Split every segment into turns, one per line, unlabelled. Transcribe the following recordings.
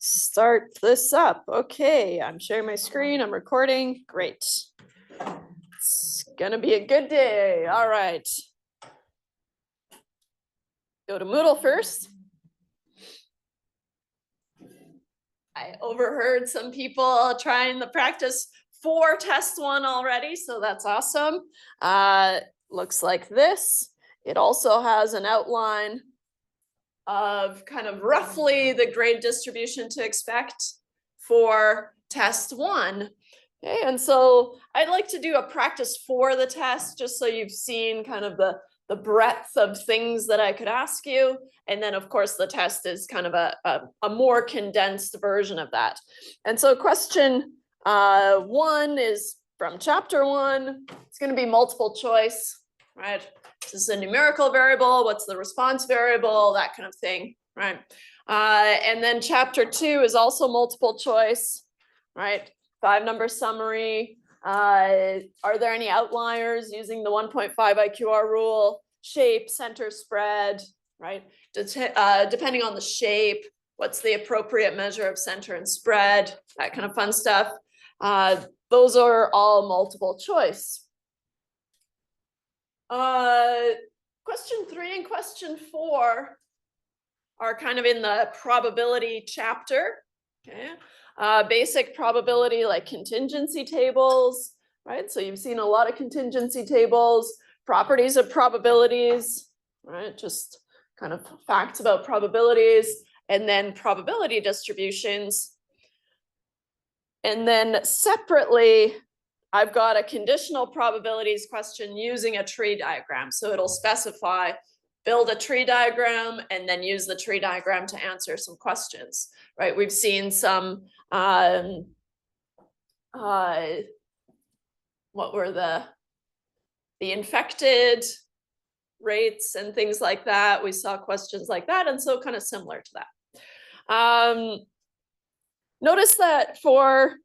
start this up. Okay, I'm sharing my screen, I'm recording, great. It's gonna be a good day, all right. Go to Moodle first. I overheard some people trying the practice for test one already, so that's awesome. Looks like this. It also has an outline of kind of roughly the grade distribution to expect for test one. Okay, and so I'd like to do a practice for the test, just so you've seen kind of the breadth of things that I could ask you. And then of course the test is kind of a more condensed version of that. And so question one is from chapter one. It's going to be multiple choice, right? This is a numerical variable. What's the response variable? That kind of thing, right? And then chapter two is also multiple choice, right? 5-number summary. Are there any outliers using the 1.5 IQR rule? Shape, center, spread, right? Depending on the shape, what's the appropriate measure of center and spread? That kind of fun stuff. Those are all multiple choice. Question 3 and question 4 are kind of in the probability chapter. Okay. Basic probability, like contingency tables, right? So you've seen a lot of contingency tables, properties of probabilities, right? Just kind of facts about probabilities, and then probability distributions. And then separately, I've got a conditional probabilities question using a tree diagram. So it'll specify, build a tree diagram, and then use the tree diagram to answer some questions, right? We've seen some, what were the infected rates and things like that. We saw questions like that, and so kind of similar to that. Notice that for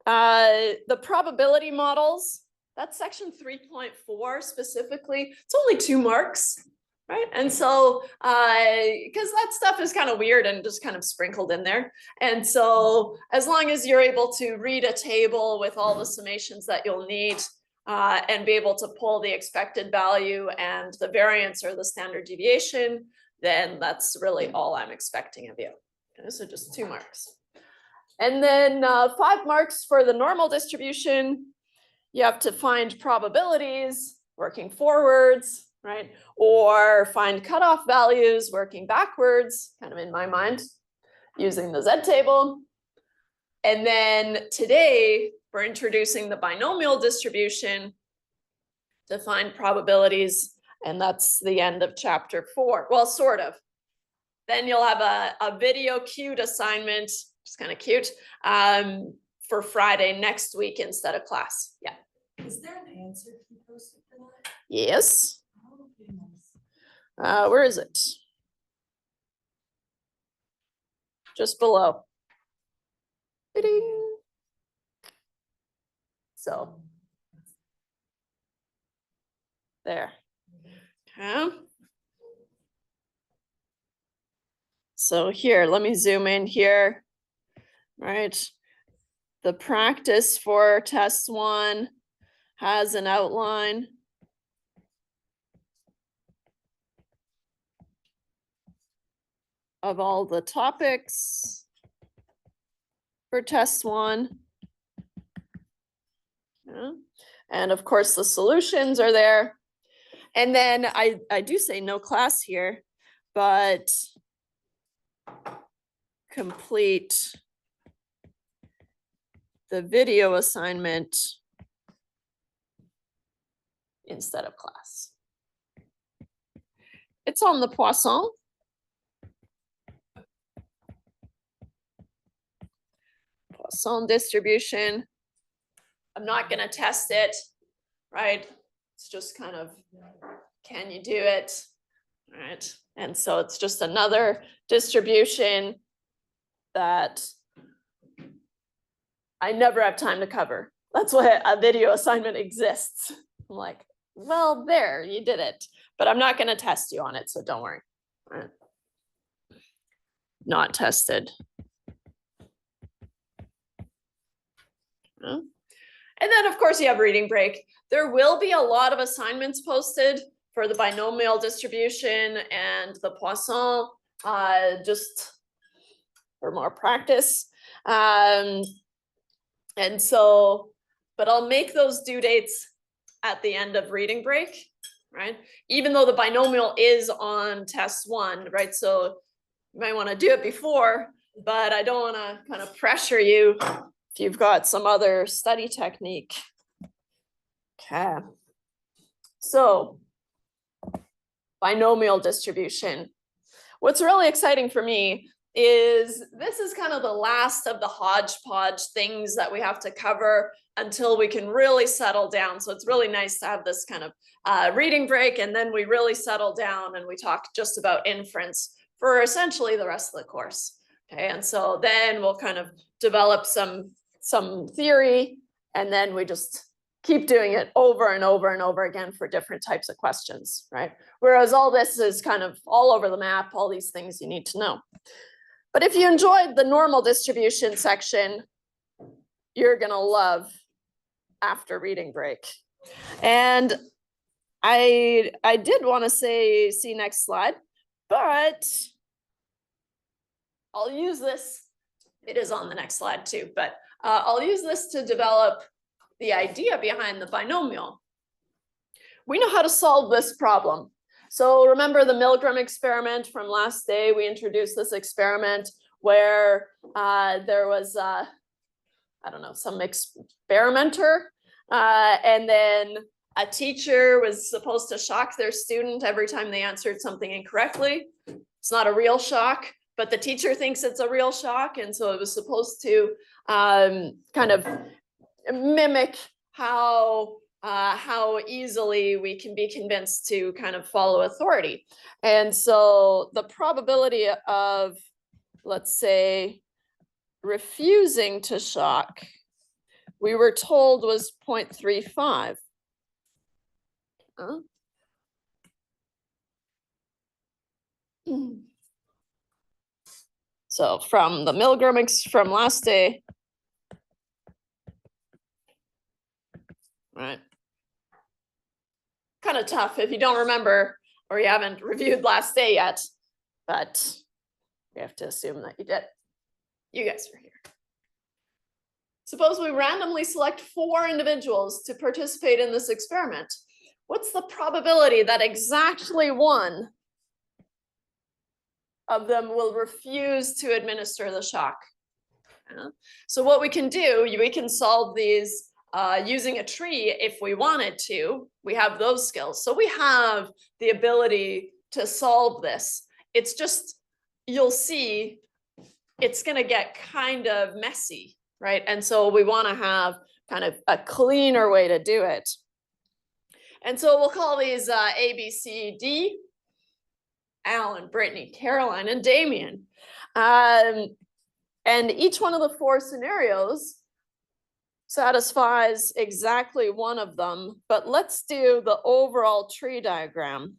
the probability models, that's section 3.4 specifically, it's only 2 marks, right? And so, because that stuff is kind of weird and just kind of sprinkled in there. And so as long as you're able to read a table with all the summations that you'll need and be able to pull the expected value and the variance or the standard deviation, then that's really all I'm expecting of you. Okay, so just 2 marks. And then 5 marks for the normal distribution. You have to find probabilities working forwards, right? Or find cutoff values working backwards, kind of in my mind, using the Z table. And then today, we're introducing the binomial distribution to find probabilities, and that's the end of chapter 4. Well, sort of. Then you'll have a video cued assignment. It's kind of cute, for Friday next week instead of class. Yeah.
Is there an answer to be posted for that?
Yes.
Oh, goodness.
Where is it? Just below. Ding. So there. Okay. So here, let me zoom in here. Right. The practice for test 1 has an outline. Of all the topics for test 1. Yeah. And of course the solutions are there. And then I do say no class here, but complete the video assignment instead of class. It's on the Poisson. Poisson distribution. I'm not going to test it, right? It's just kind of, can you do it? All right. And so it's just another distribution that I never have time to cover. That's why a video assignment exists. I'm like, well, there, you did it. But I'm not going to test you on it, so don't worry. All right. Not tested. And then of course you have reading break. There will be a lot of assignments posted for the binomial distribution and the Poisson, just for more practice. And so, but I'll make those due dates at the end of reading break, right? Even though the binomial is on test 1, right? So you might want to do it before, but I don't want to kind of pressure you if you've got some other study technique. Okay. So binomial distribution. What's really exciting for me is this is kind of the last of the hodgepodge things that we have to cover until we can really settle down. So it's really nice to have this kind of reading break, and then we really settle down and we talk just about inference for essentially the rest of the course. Okay, and so then we'll kind of develop some theory, and then we just keep doing it over and over and over again for different types of questions, right? Whereas all this is kind of all over the map, all these things you need to know. But if you enjoyed the normal distribution section, you're gonna love after reading break. And I did want to say, see next slide, but I'll use this. It is on the next slide too, but I'll use this to develop the idea behind the binomial. We know how to solve this problem. So remember the Milgram experiment from last day? We introduced this experiment where there was, I don't know, some experimenter, and then a teacher was supposed to shock their student every time they answered something incorrectly. It's not a real shock, but the teacher thinks it's a real shock, and so it was supposed to kind of mimic how easily we can be convinced to kind of follow authority. And so the probability of, let's say, refusing to shock, we were told was 0.35. So from the Milgram from last day, right? Kind of tough if you don't remember or you haven't reviewed last day yet, but we have to assume that you did. You guys are here. Suppose we randomly select 4 individuals to participate in this experiment. What's the probability that exactly one of them will refuse to administer the shock? So what we can do, we can solve these using a tree if we wanted to. We have those skills. So we have the ability to solve this. It's just, you'll see, it's going to get kind of messy, right? And so we want to have kind of a cleaner way to do it. And so we'll call these A, B, C, D, Alan, Brittany, Caroline, and Damien. And each one of the 4 scenarios satisfies exactly one of them, but let's do the overall tree diagram.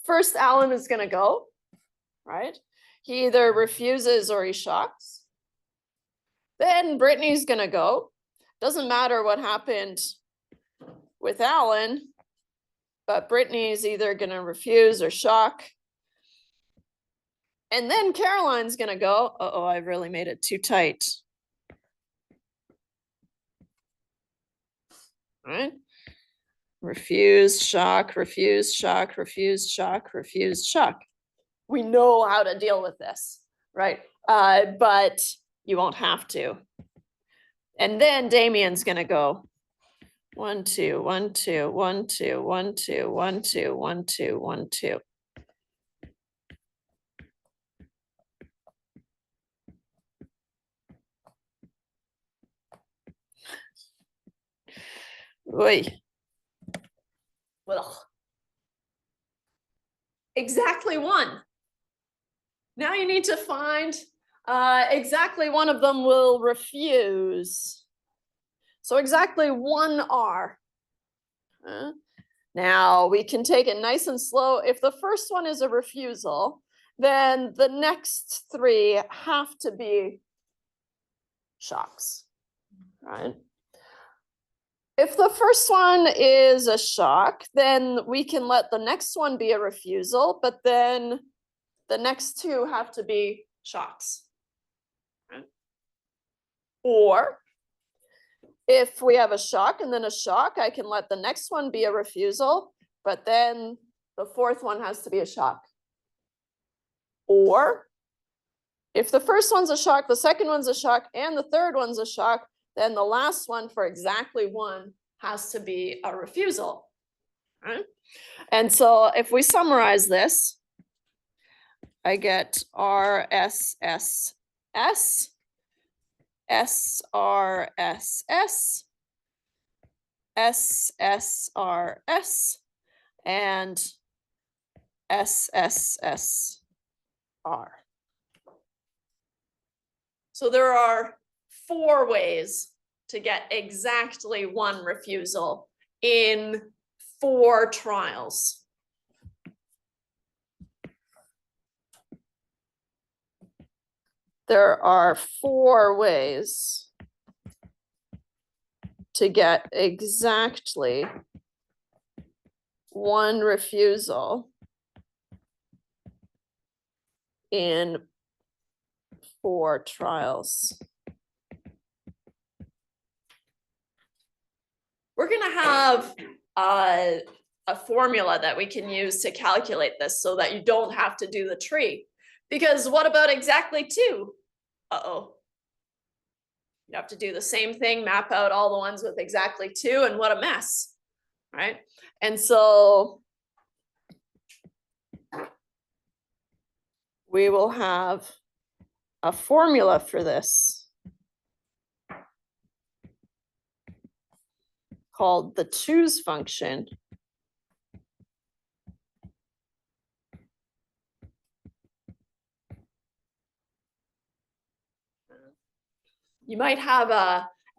First, Alan is going to go, right? He either refuses or he shocks. Then Brittany's going to go. Doesn't matter what happened with Alan, but Brittany's either going to refuse or shock. And then Caroline's going to go. Uh-oh, I've really made it too tight. Right? Refuse, shock, refuse, shock, refuse, shock, refuse, shock. We know how to deal with this, right? But you won't have to. And then Damien's going to go 1, 2, 1, 2, 1, 2, 1, 2, 1, 2, 1, 2, 1, 2. Oy. Well, exactly 1. Now you need to find exactly one of them will refuse. So exactly 1 R. Now we can take it nice and slow. If the first one is a refusal, then the next 3 have to be shocks. right? If the first one is a shock, then we can let the next one be a refusal, but then the next two have to be shocks. Right? Or if we have a shock and then a shock, I can let the next one be a refusal, but then the fourth one has to be a shock. Or if the first one's a shock, the second one's a shock, and the third one's a shock, then the last one for exactly one has to be a refusal. Right? And so if we summarize this, I get RSSS, SRSS, SSRS, and SSSR. So there are 4 ways to get exactly one refusal in 4 trials. There are 4 ways to get exactly one refusal in 4 trials. We're going to have a formula that we can use to calculate this so that you don't have to do the tree. Because what about exactly 2? Uh-oh. You have to do the same thing, map out all the ones with exactly 2, and what a mess, right? And so we will have a formula for this called the choose function. You might have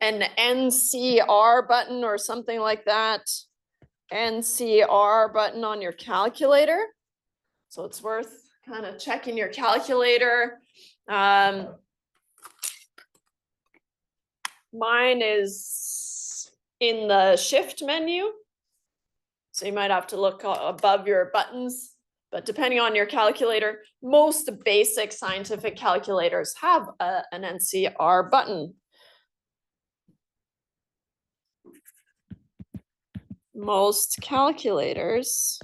an NCR button or something like that. NCR button on your calculator. So it's worth kind of checking your calculator. Mine is in the shift menu. So you might have to look above your buttons. But depending on your calculator, most basic scientific calculators have an NCR button. Most calculators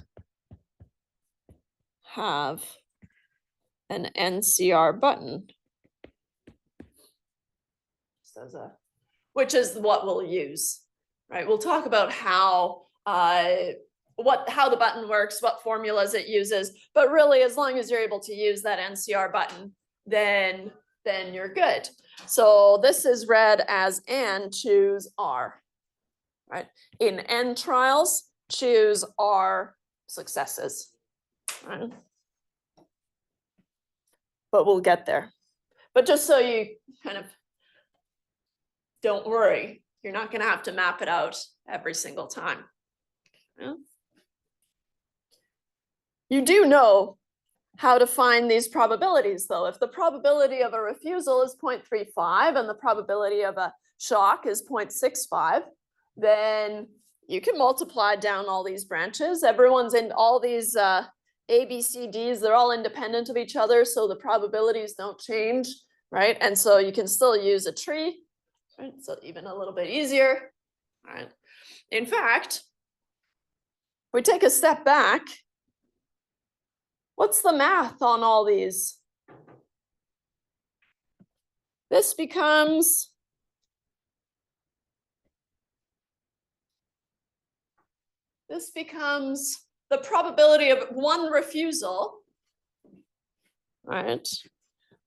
have an NCR button. Which is what we'll use, right? We'll talk about how the button works, what formulas it uses, but really as long as you're able to use that NCR button, then you're good. So this is read as N, choose R, right? In N trials, choose R successes, right? But we'll get there. But just so you kind of don't worry, you're not going to have to map it out every single time. Yeah. You do know how to find these probabilities, though. If the probability of a refusal is 0.35 and the probability of a shock is 0.65, then you can multiply down all these branches. Everyone's in all these A, B, C, Ds, they're all independent of each other, so the probabilities don't change, right? And so you can still use a tree, right? So even a little bit easier, right? In fact, if we take a step back, what's the math on all these? This becomes the probability of one refusal, right?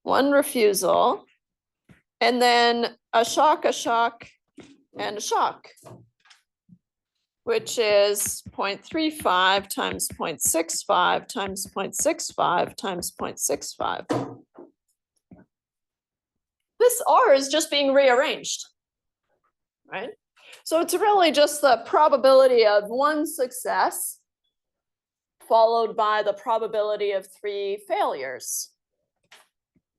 One refusal, and then a shock, and a shock, which is 0.35 times 0.65 times 0.65 times 0.65. This R is just being rearranged, right? So it's really just the probability of one success followed by the probability of 3 failures.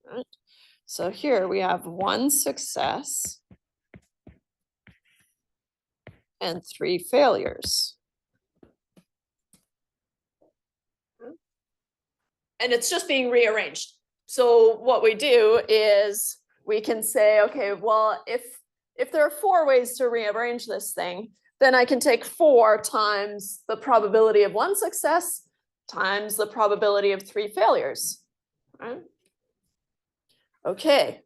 Right? So here we have one success and 3 failures. And it's just being rearranged. So what we do is we can say, okay, well, if there are 4 ways to rearrange this thing, then I can take 4 times the probability of 1 success times the probability of 3 failures. Right? Okay.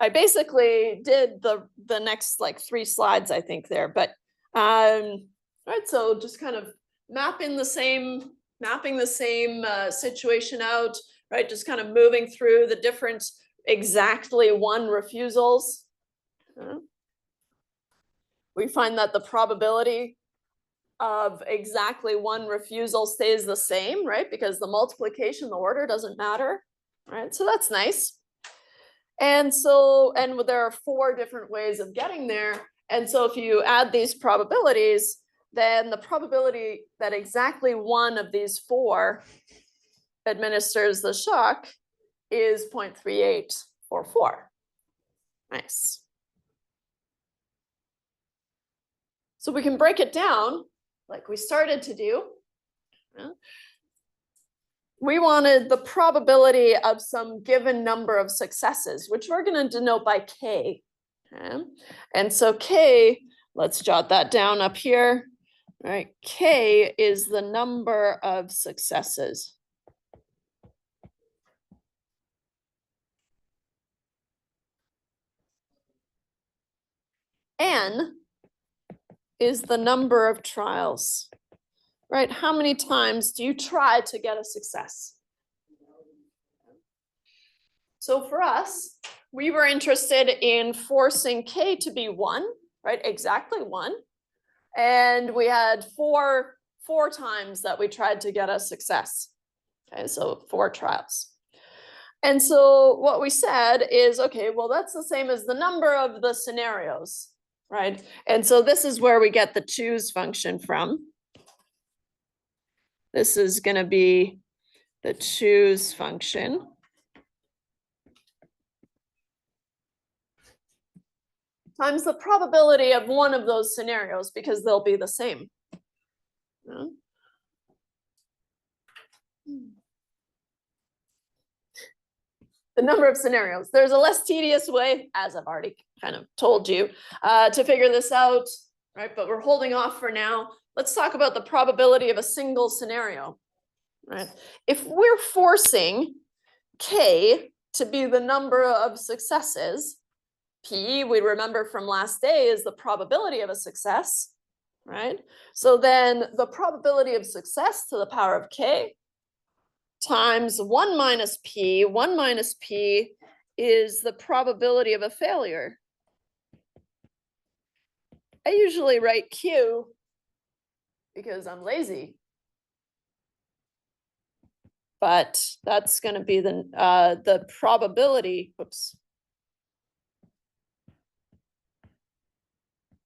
I basically did the next like 3 slides, I think there, but right, so just kind of mapping the same situation out, right? Just kind of moving through the different exactly 1 refusals. We find that the probability of exactly 1 refusal stays the same, right? Because the multiplication, the order doesn't matter, right? So that's nice. And so, and there are 4 different ways of getting there. And so if you add these probabilities, then the probability that exactly 1 of these 4 administers the shock is 0.3844. Nice. So we can break it down like we started to do. We wanted the probability of some given number of successes, which we're going to denote by K. Okay? And so K, let's jot that down up here. All right, K is the number of successes. N is the number of trials, right? How many times do you try to get a success? So for us, we were interested in forcing K to be 1, right? Exactly 1. And we had four times that we tried to get a success. Okay, so 4 trials. And so what we said is, okay, well, that's the same as the number of the scenarios, right? And so this is where we get the choose function from. This is going to be the choose function. Times the probability of 1 of those scenarios, because they'll be the same. Yeah. The number of scenarios. There's a less tedious way, as I've already kind of told you, to figure this out, right? But we're holding off for now. Let's talk about the probability of a single scenario, right? If we're forcing K to be the number of successes, P, we remember from last day, is the probability of a success, right? So then the probability of success to the power of K times 1 minus P. 1 minus P is the probability of a failure. I usually write Q because I'm lazy. But that's going to be the probability, whoops.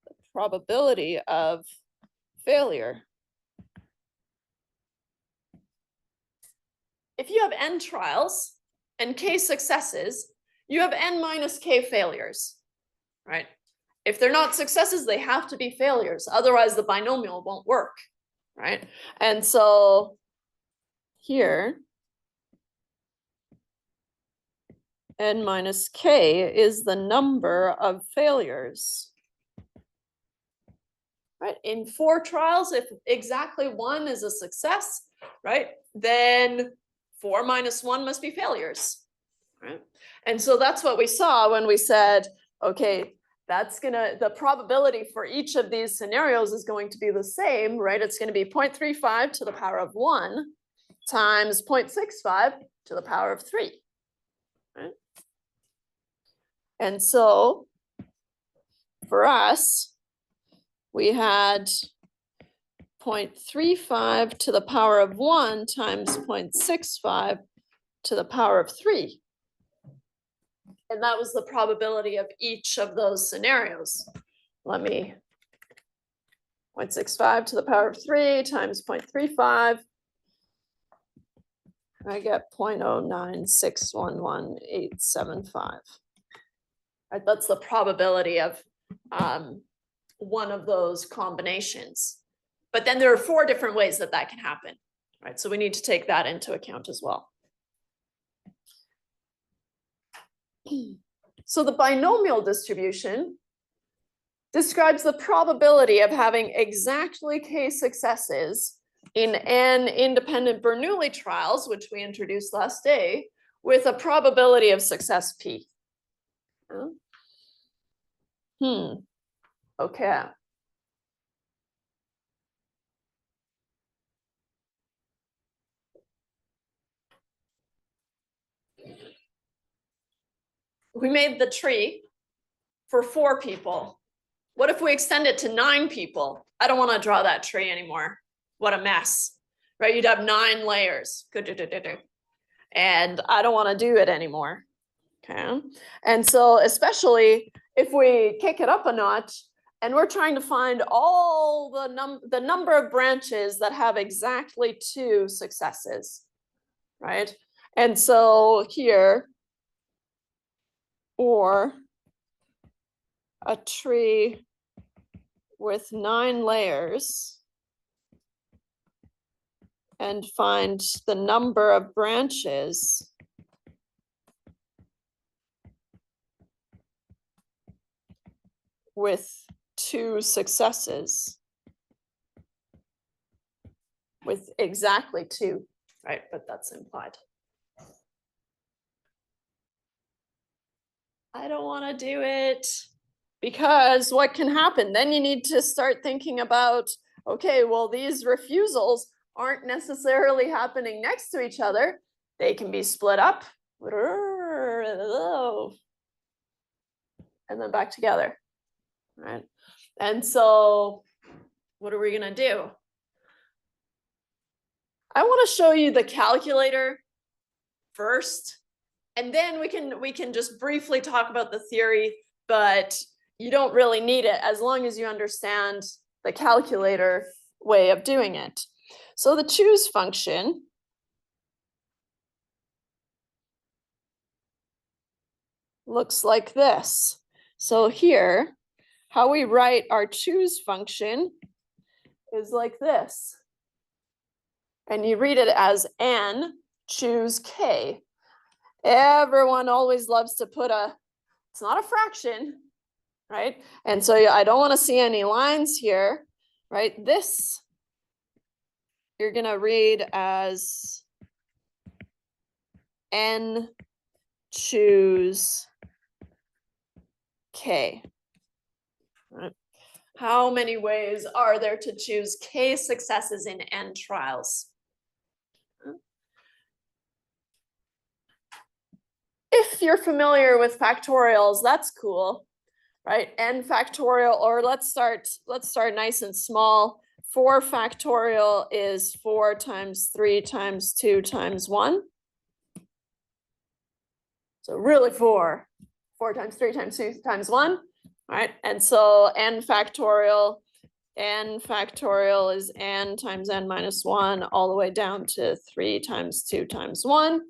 The probability of failure. If you have n trials and k successes, you have n minus k failures, right? If they're not successes, they have to be failures. Otherwise, the binomial won't work, right? And so here, n minus k is the number of failures. Right? In 4 trials, if exactly 1 is a success, right, then 4 minus 1 must be failures, right? And so that's what we saw when we said, okay, the probability for each of these scenarios is going to be the same, right? It's going to be 0.35 to the power of 1 times 0.65 to the power of 3, right? And so for us, we had 0.35 to the power of 1 times 0.65 to the power of 3. And that was the probability of each of those scenarios. 0.65 to the power of 3 times 0.35. I get 0.09611,875. Right, that's the probability of one of those combinations. But then there are 4 different ways that that can happen, right? So we need to take that into account as well. So the binomial distribution describes the probability of having exactly k successes in n independent Bernoulli trials, which we introduced last day, with a probability of success p. Okay. We made the tree for 4 people. What if we extend it to 9 people? I don't want to draw that tree anymore. What a mess, right? You'd have 9 layers. And I don't want to do it anymore. Okay. And so especially if we kick it up a notch and we're trying to find all the number of branches that have exactly 2 successes, right? And so here, or a tree with 9 layers and find the number of branches with 2 successes, with exactly 2, right? But that's implied. I don't want to do it because what can happen? Then you need to start thinking about, okay, well, these refusals aren't necessarily happening next to each other. They can be split up and then back together, right? And so what are we going to do? I want to show you the calculator first, and then we can just briefly talk about the theory, but you don't really need it as long as you understand the calculator way of doing it. So the choose function looks like this. So here, how we write our choose function is like this. And you read it as n choose k. Everyone always loves to put it's not a fraction, right? And so I don't want to see any lines here, right? This you're going to read as n choose k. Right? How many ways are there to choose k successes in n trials? If you're familiar with factorials, that's cool, right? N factorial, or let's start nice and small. 4 factorial is 4 times 3 times 2 times 1. So really 4 times 3 times 2 times 1, right? And so n factorial is n times n minus 1 all the way down to 3 times 2 times 1.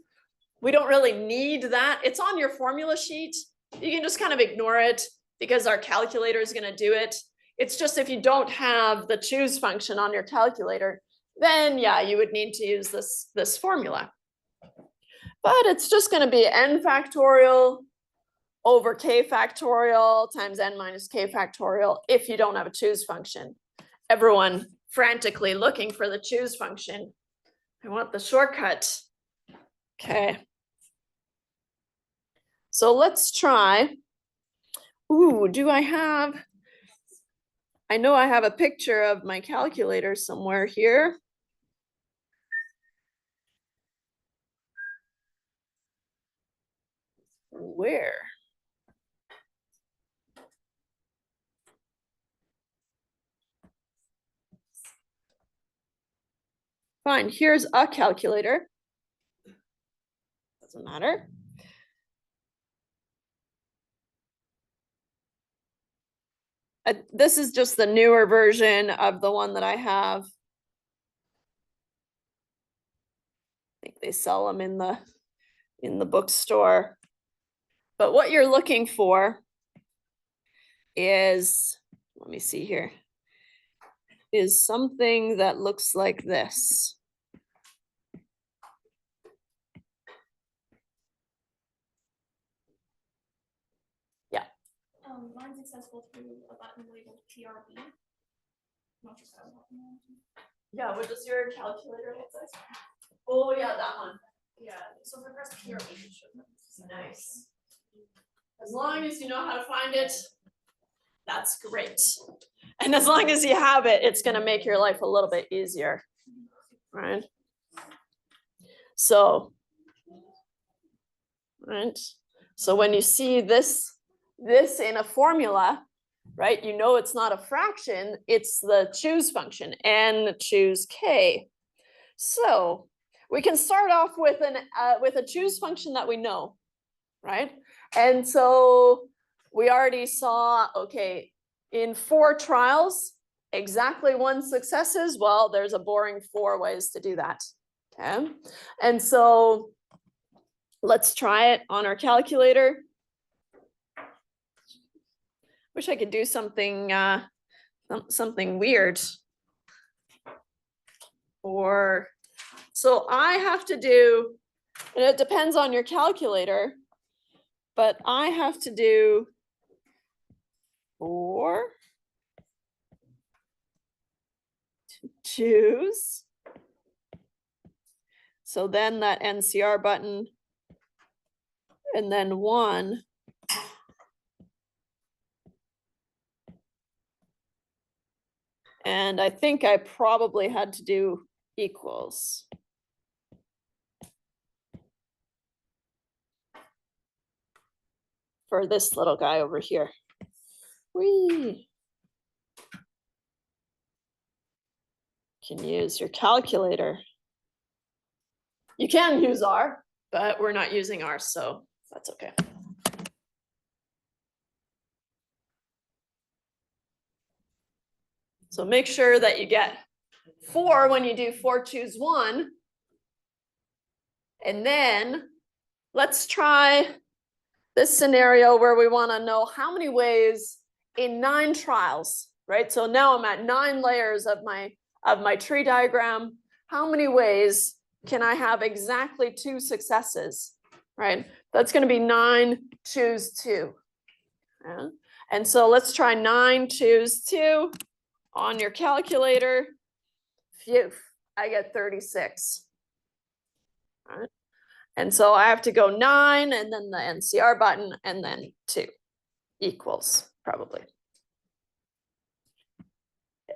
We don't really need that. It's on your formula sheet. You can just kind of ignore it because our calculator is going to do it. It's just if you don't have the choose function on your calculator, then yeah, you would need to use this formula. But it's just going to be n factorial over k factorial times n minus k factorial if you don't have a choose function. Everyone frantically looking for the choose function. I want the shortcut. Okay. So let's try. Ooh, I know I have a picture of my calculator somewhere here. Where? Fine, here's a calculator. Doesn't matter. This is just the newer version of the one that I have. I think they sell them in the bookstore. But what you're looking for is, let me see here, is something that looks like this. Yeah.
Mine's accessible through a button labeled PRB. Not just that button.
Yeah, what does your calculator look like? Oh, yeah, that one.
Yeah, so if I press PRB, it should.
Nice. As long as you know how to find it, that's great. And as long as you have it, it's gonna make your life a little bit easier, right? So, right? So when you see this in a formula, right, you know it's not a fraction, it's the choose function, n choose k. So we can start off with a choose function that we know, right? And so we already saw, okay, in 4 trials, exactly 1 successes. Well, there's a boring 4 ways to do that. Okay, and so let's try it on our calculator. Wish I could do something something weird. Or so I have to do, and it depends on your calculator, but I have to do 4 to choose. So then that NCR button, and then 1. And I think I probably had to do equals. For this little guy over here. Whee! Can use your calculator. You can use R, but we're not using R, so that's okay. So make sure that you get 4 when you do 4 choose 1. And then let's try this scenario where we want to know how many ways in 9 trials, right? So now I'm at 9 layers of my tree diagram. How many ways can I have exactly 2 successes, right? That's going to be 9 choose 2. Yeah. And so let's try 9 choose 2 on your calculator. Phew, I get 36. All right. And so I have to go 9 and then the NCR button and then 2 equals probably.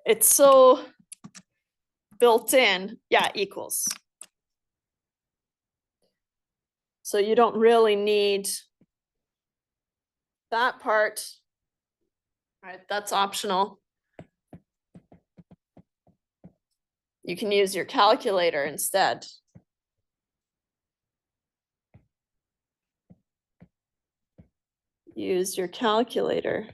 It's so built in, yeah, equals. So you don't really need that part, right? That's optional. You can use your calculator instead. Use your calculator.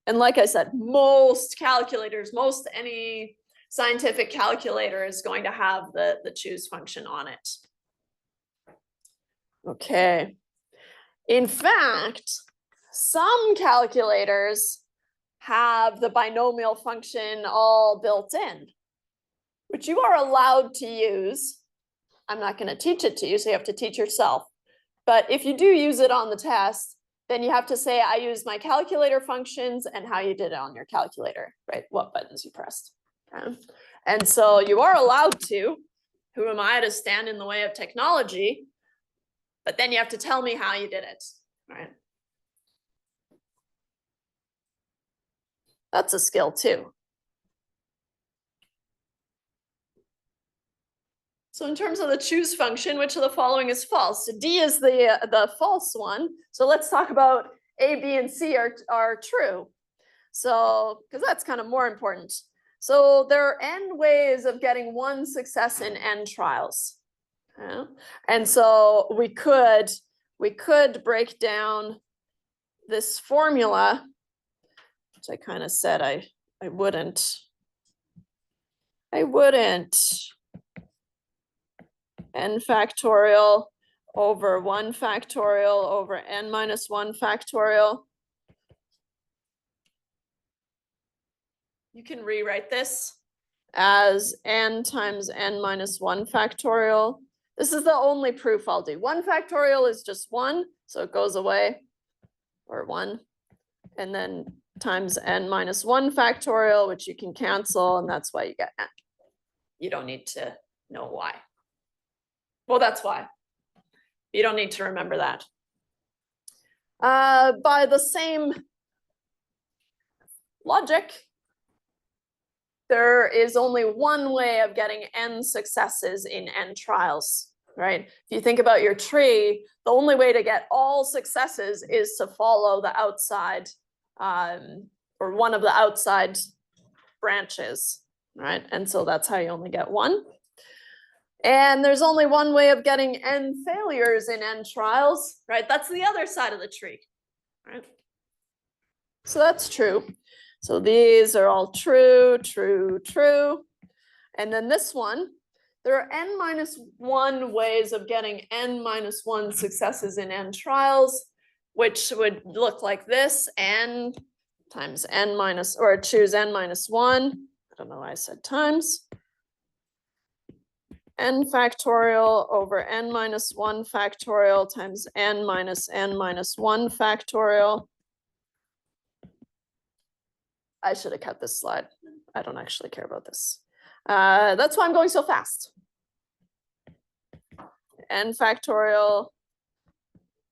And like I said, most calculators, most any scientific calculator is going to have the choose function on it. Okay. In fact, some calculators have the binomial function all built in, which you are allowed to use. I'm not going to teach it to you, so you have to teach yourself. But if you do use it on the test, then you have to say, I used my calculator functions and how you did it on your calculator, right? What buttons you pressed. Okay. And so you are allowed to. Who am I to stand in the way of technology? But then you have to tell me how you did it, right? That's a skill too. So in terms of the choose function, which of the following is false? So D is the false one. So let's talk about A, B, and C are true. So, because that's kind of more important. So there are n ways of getting 1 success in n trials. Yeah. And so we could break down this formula, which I kind of said I wouldn't. N factorial over 1 factorial over n minus 1 factorial. you can rewrite this as n times n minus 1 factorial. This is the only proof I'll do. 1 factorial is just 1, so it goes away, or 1. And then times n minus 1 factorial, which you can cancel, and that's why you get n. You don't need to know why. Well, that's why. You don't need to remember that. By the same logic, there is only one way of getting n successes in n trials, right? If you think about your tree, the only way to get all successes is to follow the outside, or one of the outside branches, right? And so that's how you only get one. And there's only one way of getting n failures in n trials, right? That's the other side of the tree, right? So that's true. So these are all true, true, true. And then this one, there are n minus 1 ways of getting n minus 1 successes in n trials, which would look like this: n times n minus, or choose n minus 1. I don't know why I said times. N factorial over n minus 1 factorial times n minus 1 factorial. I should have cut this slide. I don't actually care about this. That's why I'm going so fast. N factorial,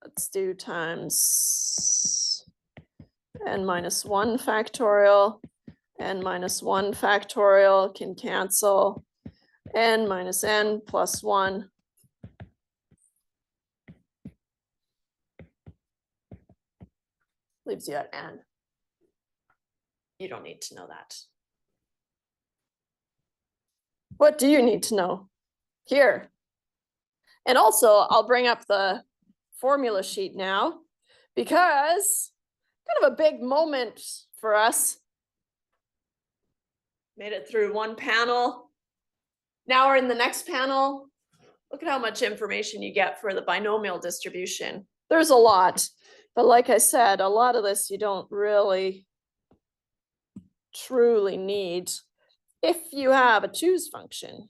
let's do times n minus 1 factorial. N minus 1 factorial can cancel. N minus n plus 1. Leaves you at n. You don't need to know that. What do you need to know? Here. And also, I'll bring up the formula sheet now, because kind of a big moment for us. Made it through one panel. Now we're in the next panel. Look at how much information you get for the binomial distribution. There's a lot, but like I said, a lot of this you don't really truly need if you have a choose function.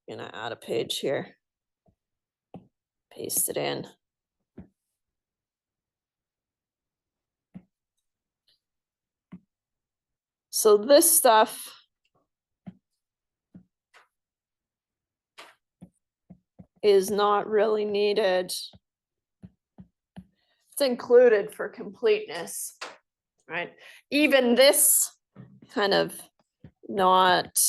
I'm gonna add a page here, paste it in. So this stuff is not really needed. It's included for completeness, right? Even this kind of not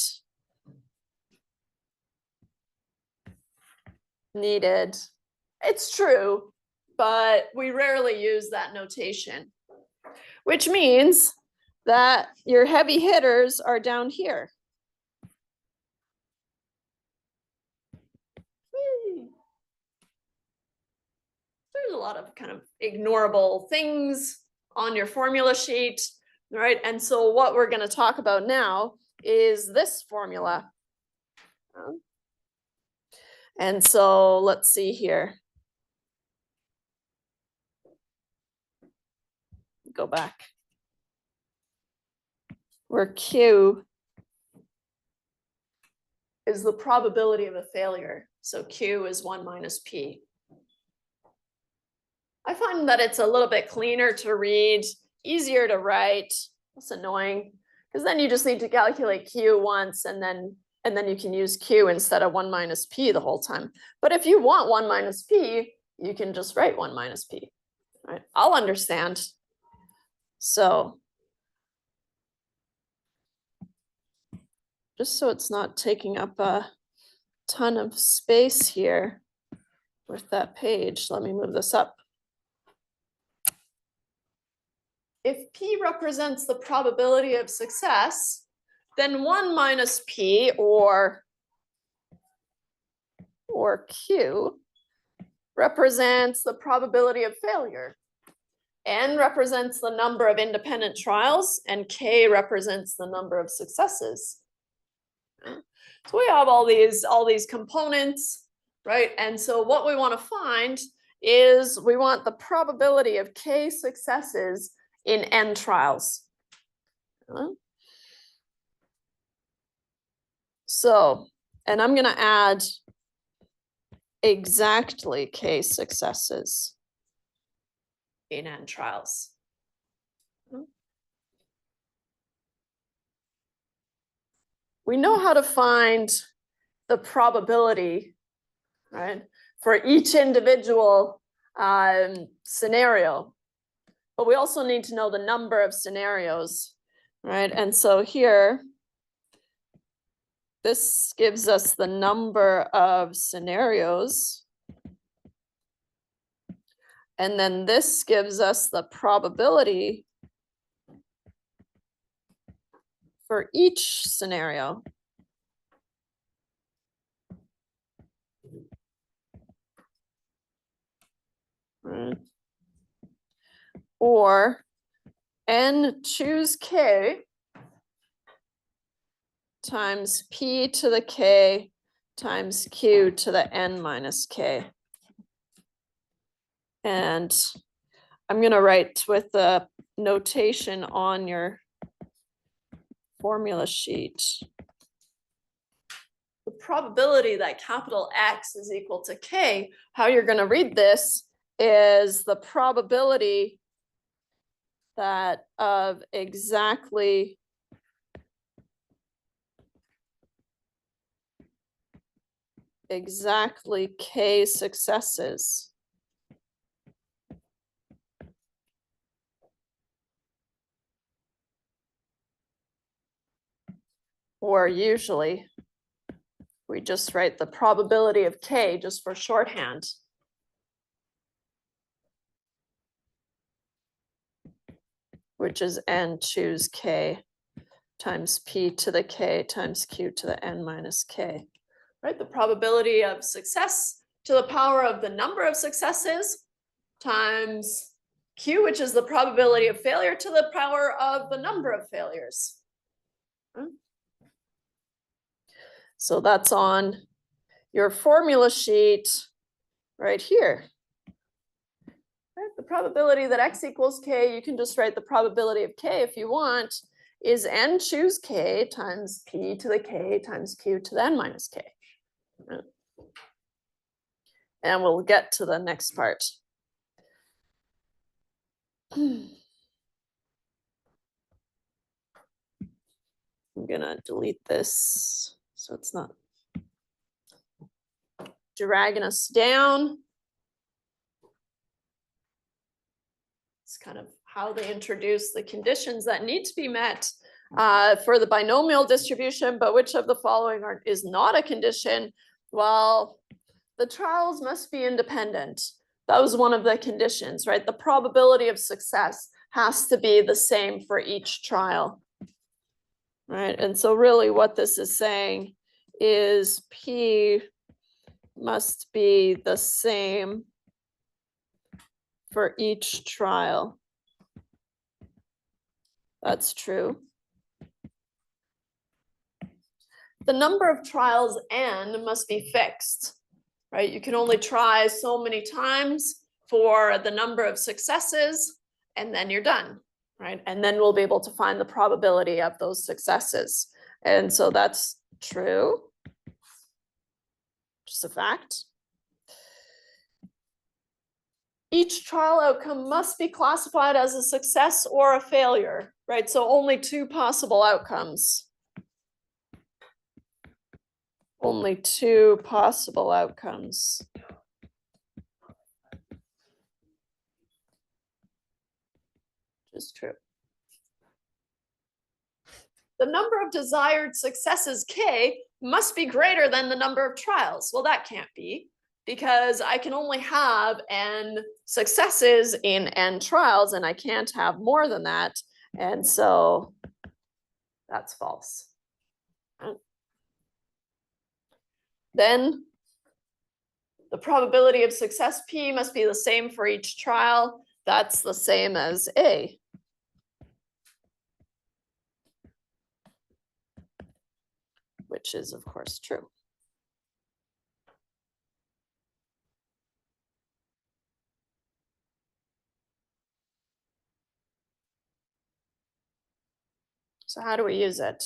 needed. It's true, but we rarely use that notation, which means that your heavy hitters are down here. There's a lot of kind of ignorable things on your formula sheet, right? And so what we're going to talk about now is this formula. And so let's see here. Go back. Where Q is the probability of a failure. So Q is 1 minus P. I find that it's a little bit cleaner to read, easier to write. That's annoying, because then you just need to calculate Q once, and then you can use Q instead of 1 minus P the whole time. But if you want 1 minus P, you can just write 1 minus P. All right, I'll understand. So just so it's not taking up a ton of space here with that page, let me move this up. If P represents the probability of success, then 1 minus P or Q represents the probability of failure. N represents the number of independent trials, and K represents the number of successes. So we have all these components, right? And so what we want to find is we want the probability of k successes in n trials. So, and I'm going to add exactly k successes in n trials. We know how to find the probability, right, for each individual scenario, but we also need to know the number of scenarios, right? And so here, this gives us the number of scenarios. And then this gives us the probability for each scenario. Right. Or n choose k times p to the k times q to the n minus k. And I'm going to write with the notation on your formula sheet. The probability that capital X is equal to k, how you're going to read this is the probability that of exactly k successes. Or usually we just write the probability of k just for shorthand. Which is n choose k times p to the k times q to the n minus k. Right, the probability of success to the power of the number of successes times q, which is the probability of failure to the power of the number of failures. So that's on your formula sheet right here. Right, the probability that x equals k, you can just write the probability of k if you want, is n choose k times p to the k times q to the n minus k. And we'll get to the next part. I'm gonna delete this so it's not dragging us down. It's kind of how they introduce the conditions that need to be met for the binomial distribution, but which of the following is not a condition? Well, the trials must be independent. That was one of the conditions, right? The probability of success has to be the same for each trial, right? And so really what this is saying is P must be the same for each trial. That's true. The number of trials n must be fixed, right? You can only try so many times for the number of successes, and then you're done, right? And then we'll be able to find the probability of those successes. And so that's true, just a fact. Each trial outcome must be classified as a success or a failure, right? So only two possible outcomes. Only two possible outcomes. Is true. The number of desired successes k must be greater than the number of trials. Well, that can't be, because I can only have n successes in n trials, and I can't have more than that. And so that's false. Then the probability of success P must be the same for each trial. That's the same as A. Which is, of course, true. So how do we use it?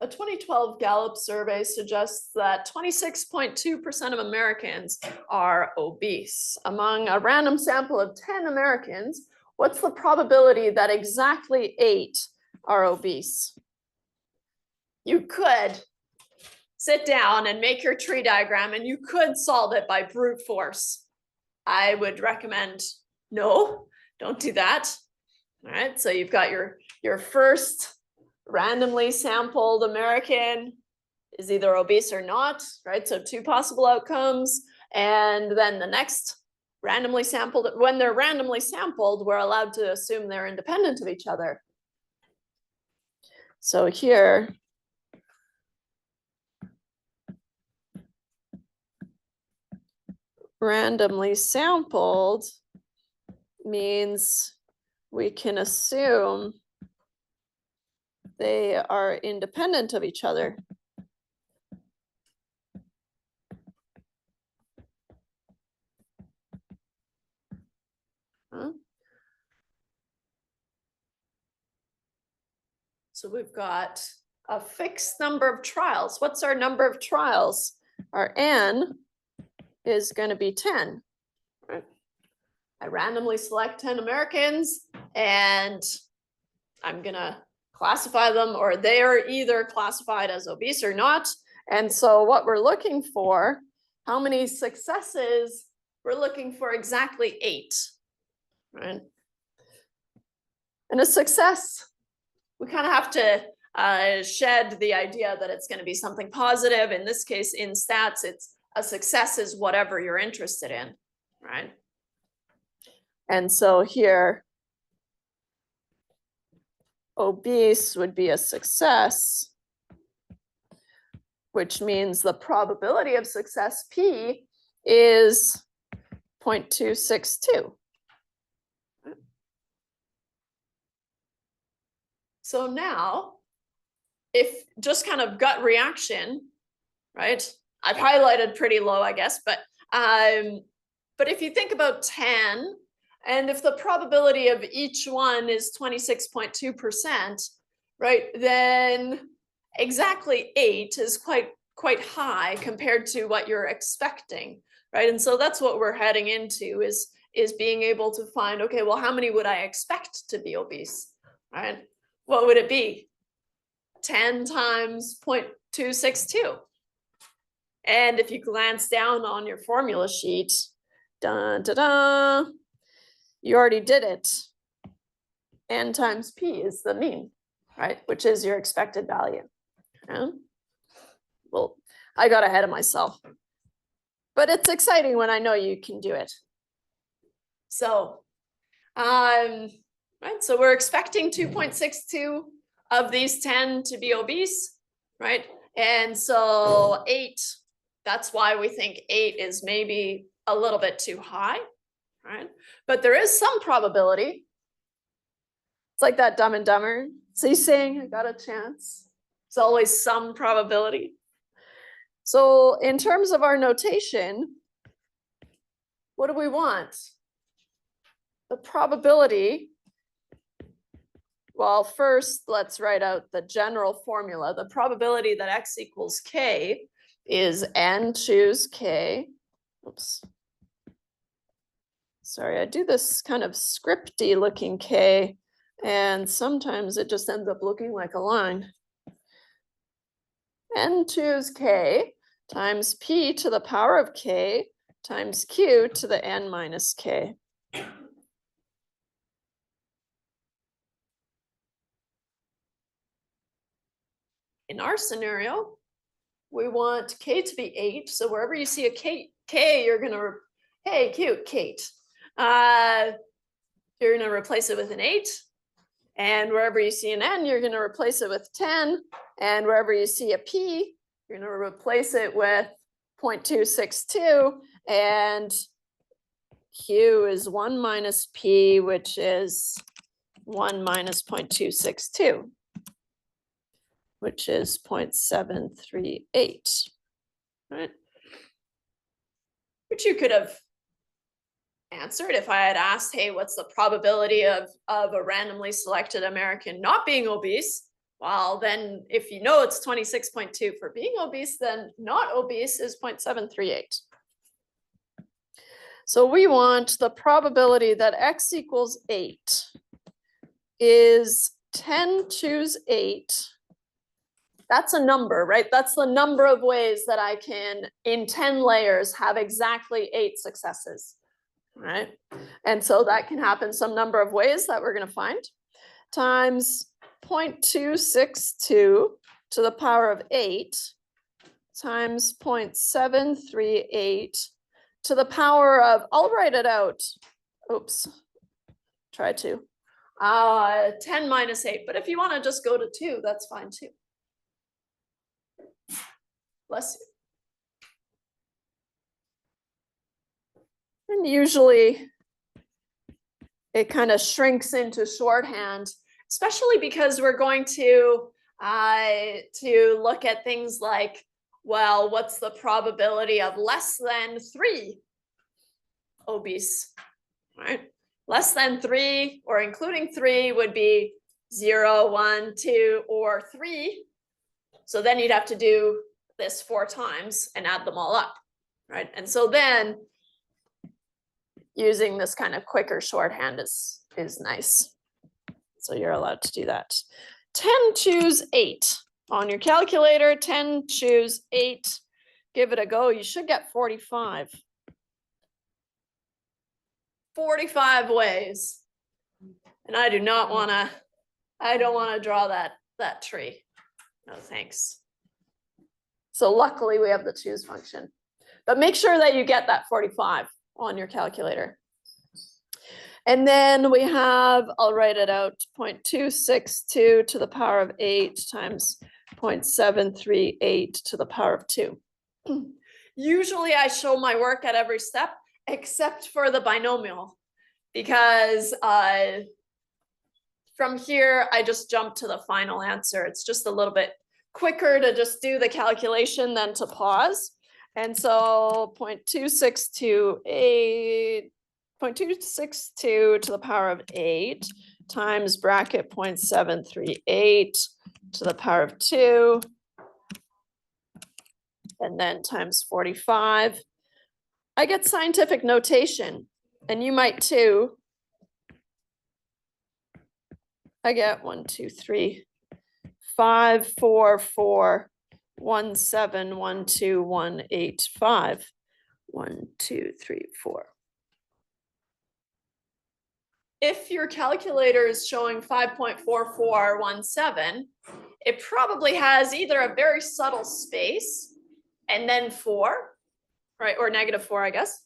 A 2012 Gallup survey suggests that 26.2% of Americans are obese. Among a random sample of 10 Americans, what's the probability that exactly 8 are obese? You could sit down and make your tree diagram and you could solve it by brute force. I would recommend no, don't do that. All right, so you've got your first randomly sampled American is either obese or not, right? So 2 possible outcomes. And then the next randomly sampled, when they're randomly sampled, we're allowed to assume they're independent of each other. So here, randomly sampled means we can assume they are independent of each other. Huh? So we've got a fixed number of trials. What's our number of trials? Our N is going to be 10. Right? I randomly select 10 Americans and I'm going to classify them, or they are either classified as obese or not. And so what we're looking for, how many successes? We're looking for exactly 8, right? And a success, we kind of have to shed the idea that it's going to be something positive. In this case, in stats, it's a success is whatever you're interested in, right? And so here, obese would be a success, which means the probability of success P is 0.262. So now, if just kind of gut reaction, right? I've highlighted pretty low, I guess, but if you think about 10, and if the probability of each one is 26.2%, right, then exactly 8 is quite high compared to what you're expecting, right? And so that's what we're heading into is being able to find, okay, well, how many would I expect to be obese, right? What would it be? 10 times 0.262. And if you glance down on your formula sheet, dun, dun, dun, you already did it. N times P is the mean, right? Which is your expected value. Yeah? Well, I got ahead of myself. But it's exciting when I know you can do it. So, right, so we're expecting 2.62 of these 10 to be obese, right? And so 8, that's why we think 8 is maybe a little bit too high, right? But there is some probability. It's like that Dumb and Dumber. So he's saying, I got a chance. There's always some probability. So in terms of our notation, what do we want? The probability. Well, first, let's write out the general formula. The probability that x equals k is n choose k. Oops. Sorry, I do this kind of scripty looking k, and sometimes it just ends up looking like a line. N choose k times p to the power of k times q to the n minus k. In our scenario, we want k to be 8. So wherever you see a k, you're going to, hey, cute, Kate. You're going to replace it with an 8. And wherever you see an n, you're going to replace it with 10. And wherever you see a p, you're going to replace it with 0.262. And q is 1 minus p, which is 1 minus 0.262. Which is 0.738, right? Which you could have answered. If I had asked, hey, what's the probability of a randomly selected American not being obese? Well, then if you know it's 26.2 for being obese, then not obese is 0.738. So we want the probability that x equals 8 is 10 choose 8. That's a number, right? That's the number of ways that I can, in 10 layers, have exactly 8 successes, right? And so that can happen some number of ways that we're going to find, times 0.262 to the power of 8 times 0.738 to the power of, I'll write it out. Oops, try to. 10 minus 8, but if you want to just go to 2, that's fine too. Bless you. And usually it kind of shrinks into shorthand, especially because we're going to look at things like, well, what's the probability of less than 3 obese, right? Less than 3 or including 3 would be 0, 1, 2, or 3. So then you'd have to do this 4 times and add them all up, right? And so then using this kind of quicker shorthand is nice. So you're allowed to do that. 10 choose 8 on your calculator. 10 choose 8. Give it a go. You should get 45. 45 ways. And I don't want to draw that tree. No thanks. So luckily we have the choose function. But make sure that you get that 45 on your calculator. And then we have, I'll write it out, 0.262 to the power of 8 times 0.738 to the power of 2. Usually I show my work at every step, except for the binomial, because from here, I just jump to the final answer. It's just a little bit quicker to just do the calculation than to pause. And so 0.262 to the power of 8 times bracket 0.738 to the power of 2, and then times 45. I get scientific notation, and you might too. I get 1, 2, 3, 5, 4, 4, 1, 7, 1, 2, 1, 8, 5, 1, 2, 3, 4. If your calculator is showing 5.4417, it probably has either a very subtle space and then 4, right? Or -4, I guess.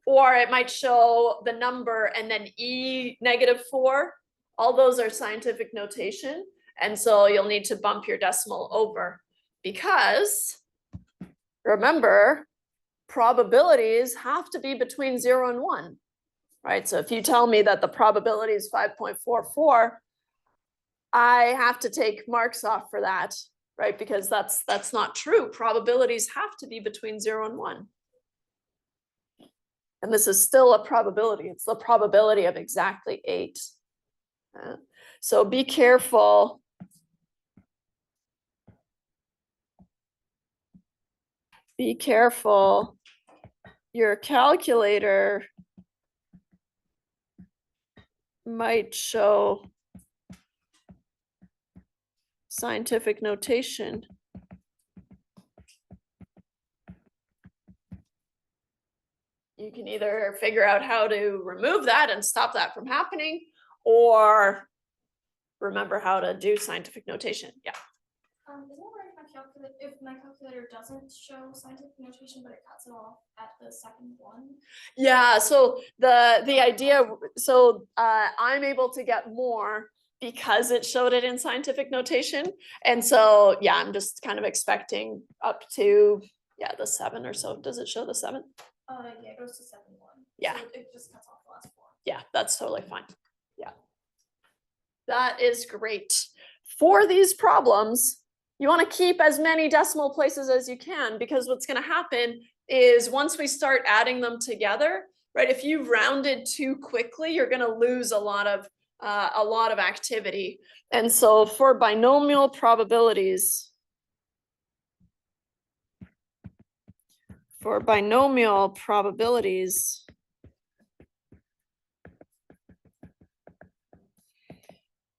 Or it might show the number and then E -4. All those are scientific notation. And so you'll need to bump your decimal over, because remember, probabilities have to be between 0 and 1, right? So if you tell me that the probability is 5.44, I have to take marks off for that, right? Because that's not true. Probabilities have to be between 0 and 1. And this is still a probability. It's the probability of exactly 8. So be careful. Be careful. Your calculator might show scientific notation. You can either figure out how to remove that and stop that from happening, or remember how to do scientific notation. Yeah.
Is it alright if my calculator doesn't show scientific notation, but it cuts it off at the second one?
Yeah, so the idea, so I'm able to get more because it showed it in scientific notation. And so, yeah, I'm just kind of expecting up to, yeah, the 7 or so. Does it show the 7?
Yeah, it goes to 7, 1.
Yeah.
So it just cuts off the last 4.
Yeah, that's totally fine. Yeah. That is great. For these problems, you want to keep as many decimal places as you can, because what's going to happen is once we start adding them together, right? If you rounded too quickly, you're going to lose a lot of activity. And so for binomial probabilities,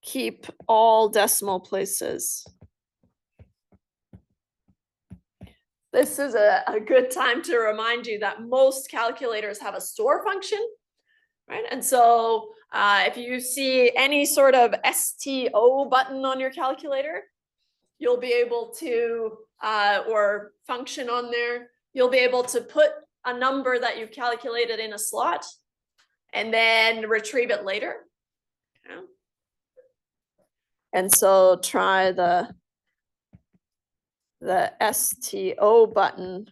keep all decimal places. This is a good time to remind you that most calculators have a store function, right? And so if you see any sort of STO button on your calculator, you'll be able to, or function on there, you'll be able to put a number that you've calculated in a slot and then retrieve it later. Okay. And so try the STO button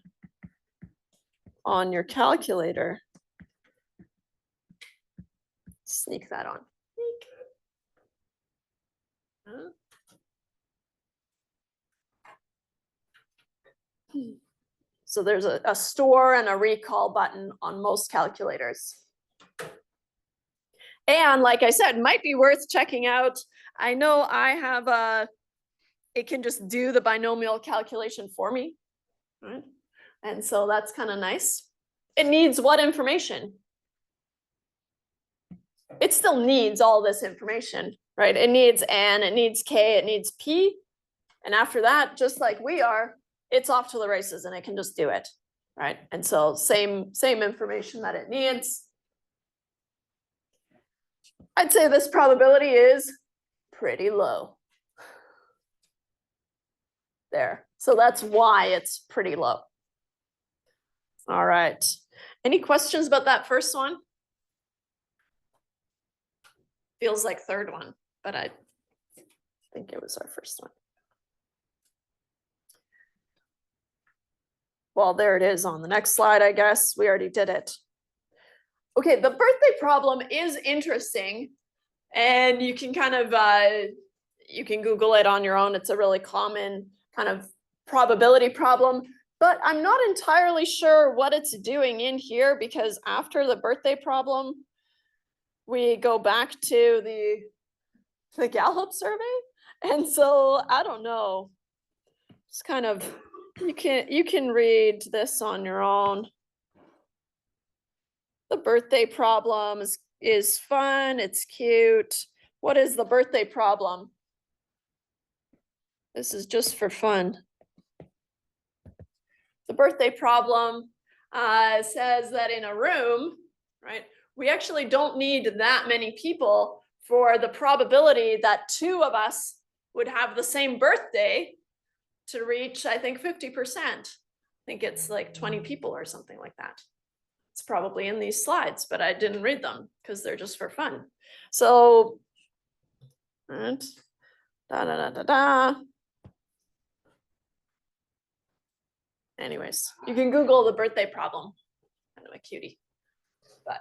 on your calculator. Sneak that on. So there's a store and a recall button on most calculators. And like I said, might be worth checking out. I know I have it can just do the binomial calculation for me, right? And so that's kind of nice. It needs what information? It still needs all this information, right? It needs N, it needs K, it needs P. And after that, just like we are, it's off to the races and it can just do it, right? And so same information that it needs. I'd say this probability is pretty low. There. So that's why it's pretty low. All right. Any questions about that first one? Feels like third one, but I think it was our first one. Well, there it is on the next slide, I guess. We already did it. Okay, the birthday problem is interesting, and you can kind of, you can Google it on your own. It's a really common kind of probability problem, but I'm not entirely sure what it's doing in here, because after the birthday problem, we go back to the Gallup survey. And so I don't know. It's kind of, you can read this on your own. The birthday problem is fun, it's cute. What is the birthday problem? This is just for fun. The birthday problem says that in a room, right, we actually don't need that many people for the probability that two of us would have the same birthday to reach, I think, 50%. I think it's like 20 people or something like that. It's probably in these slides, but I didn't read them because they're just for fun. So, right, anyways, you can Google the birthday problem. Kind of a cutie, but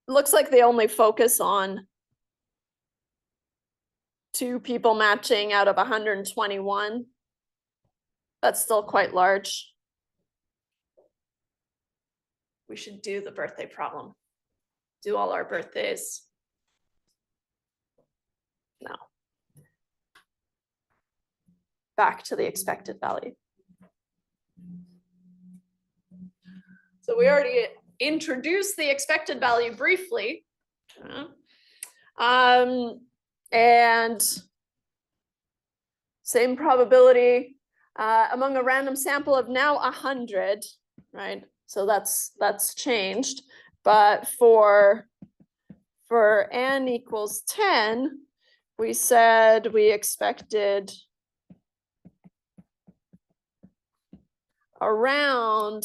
it looks like they only focus on 2 people matching out of 121. That's still quite large. We should do the birthday problem. Do all our birthdays. No. Back to the expected value. So we already introduced the expected value briefly. And same probability among a random sample of now 100, right? So that's changed. But for n equals 10, we said we expected around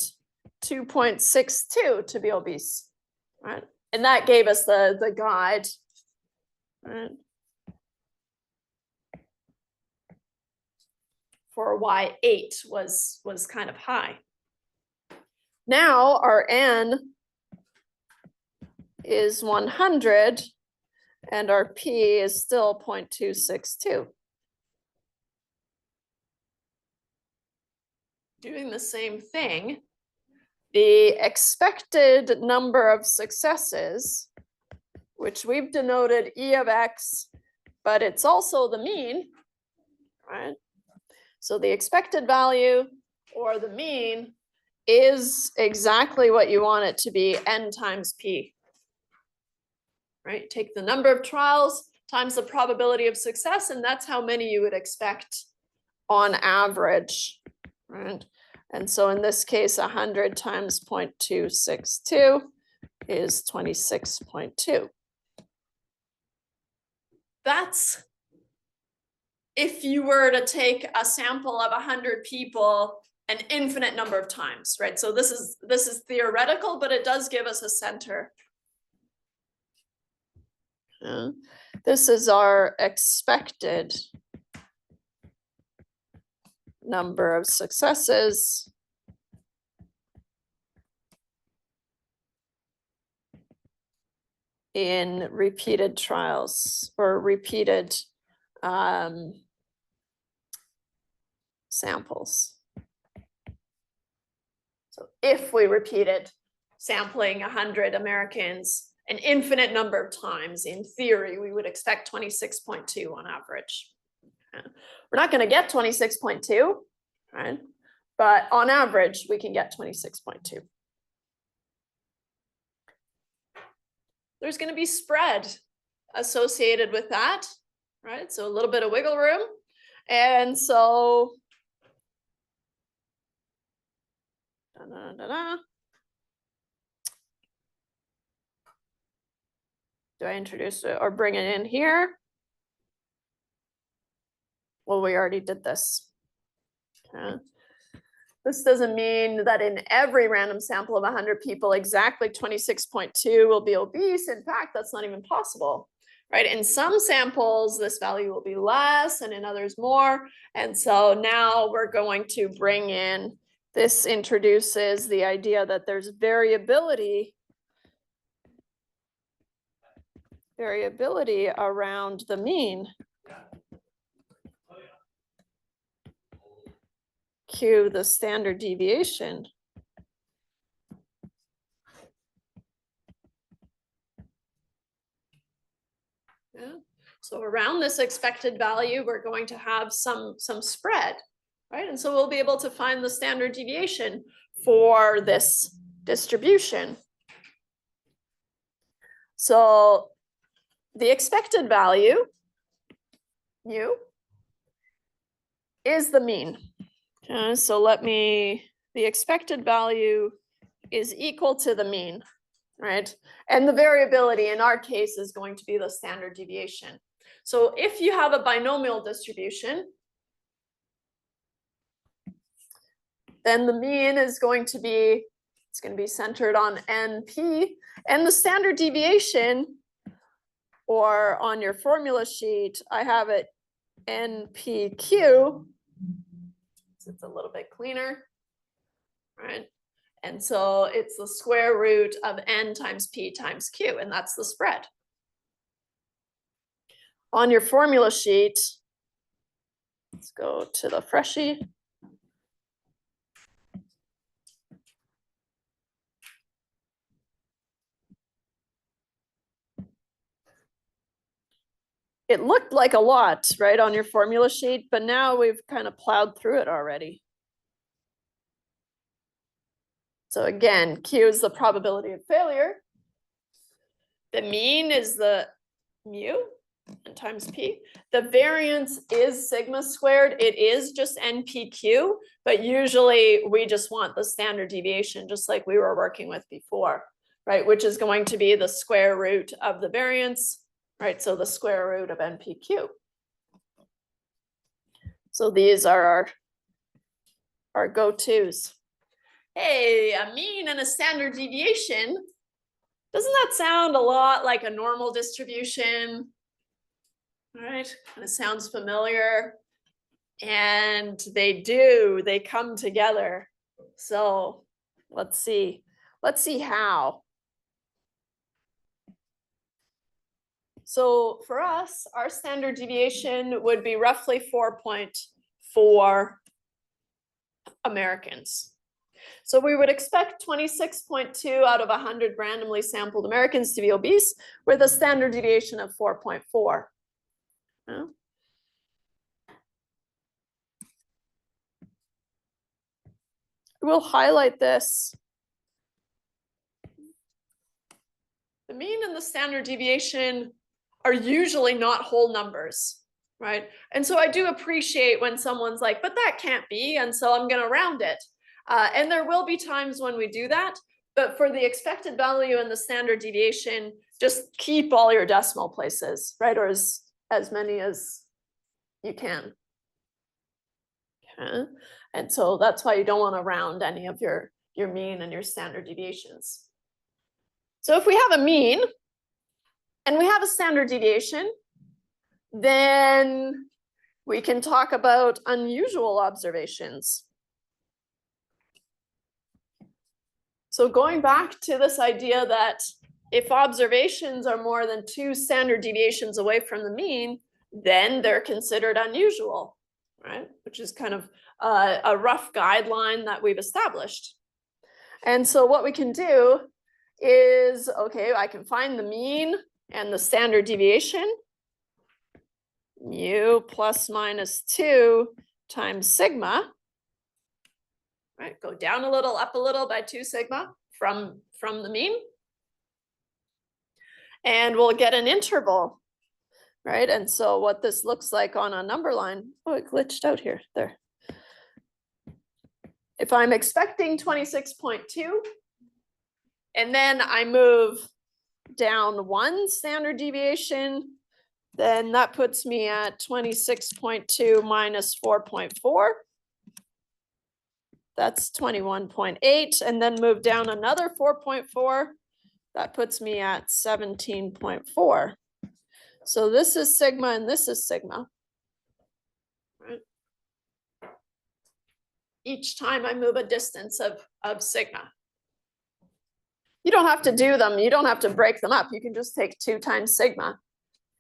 2.62 to be obese, right? And that gave us the guide, right? For why 8 was kind of high. Now our n is 100 and our p is still 0.262. doing the same thing, the expected number of successes, which we've denoted E of X, but it's also the mean, right? So the expected value or the mean is exactly what you want it to be, n times p. Right? Take the number of trials times the probability of success, and that's how many you would expect on average, right? And so in this case, 100 times 0.262 is 26.2. That's if you were to take a sample of 100 people an infinite number of times, right? So this is theoretical, but it does give us a center. This is our expected number of successes in repeated trials or repeated samples. So if we repeated sampling 100 Americans an infinite number of times, in theory, we would expect 26.2 on average. We're not going to get 26.2, right? But on average, we can get 26.2. There's going to be spread associated with that, right? So a little bit of wiggle room. And so, do I introduce it or bring it in here? Well, we already did this. Okay. This doesn't mean that in every random sample of 100 people, exactly 26.2 will be obese. In fact, that's not even possible, right? In some samples, this value will be less, and in others more. And so now we're going to bring in, this introduces the idea that there's variability around the mean. Q, the standard deviation. Yeah. So around this expected value, we're going to have some spread, right? And so we'll be able to find the standard deviation for this distribution. So the expected value, mu, is the mean. Okay, so the expected value is equal to the mean, right? And the variability in our case is going to be the standard deviation. So if you have a binomial distribution, then the mean is going to be, it's going to be centered on NP, and the standard deviation, or on your formula sheet, I have it NPQ. It's a little bit cleaner, right? And so it's the square root of n times p times q, and that's the spread. On your formula sheet, let's go to the freshie. It looked like a lot, right, on your formula sheet, but now we've kind of plowed through it already. So again, Q is the probability of failure. The mean is the mu times P. The variance is sigma squared. It is just NPQ, but usually we just want the standard deviation, just like we were working with before, right? Which is going to be the square root of the variance, right? So the square root of NPQ. So these are our go-tos. Hey, a mean and a standard deviation. Doesn't that sound a lot like a normal distribution? All right, kind of sounds familiar. And they do, they come together. So let's see how. So for us, our standard deviation would be roughly 4.4 Americans. So we would expect 26.2 out of 100 randomly sampled Americans to be obese with a standard deviation of 4.4. Yeah. We'll highlight this. The mean and the standard deviation are usually not whole numbers, right? And so I do appreciate when someone's like, but that can't be, and so I'm going to round it. And there will be times when we do that, but for the expected value and the standard deviation, just keep all your decimal places, right? Or as many as you can. Okay. And so that's why you don't want to round any of your mean and your standard deviations. So if we have a mean and we have a standard deviation, then we can talk about unusual observations. So going back to this idea that if observations are more than 2 standard deviations away from the mean, then they're considered unusual, right? Which is kind of a rough guideline that we've established. And so what we can do is, okay, I can find the mean and the standard deviation, mu plus minus 2 times sigma, right? Go down a little, up a little by 2 sigma from the mean. And we'll get an interval, right? And so what this looks like on a number line, oh, it glitched out here, there. If I'm expecting 26.2, and then I move down 1 standard deviation, then that puts me at 26.2 minus 4.4. That's 21.8, and then move down another 4.4. That puts me at 17.4. So this is sigma and this is sigma. Right? Each time I move a distance of sigma. You don't have to do them. You don't have to break them up. You can just take 2 times sigma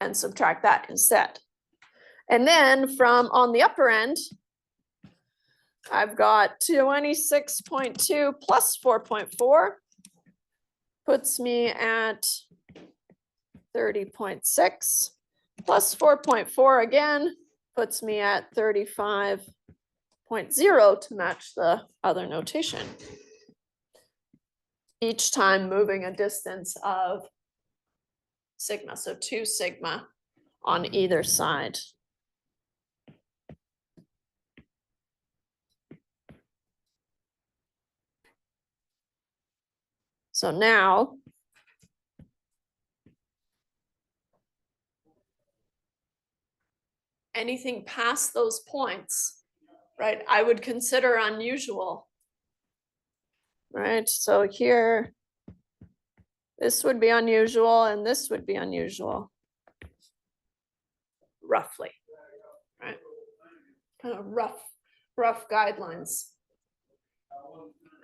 and subtract that instead. And then from on the upper end, I've got 26.2 plus 4.4 puts me at 30.6 plus 4.4 again puts me at 35.0 to match the other notation. Each time moving a distance of sigma, so 2 sigma on either side. So now anything past those points, right, I would consider unusual. Right, so here, this would be unusual and this would be unusual. Roughly, right? Kind of rough guidelines.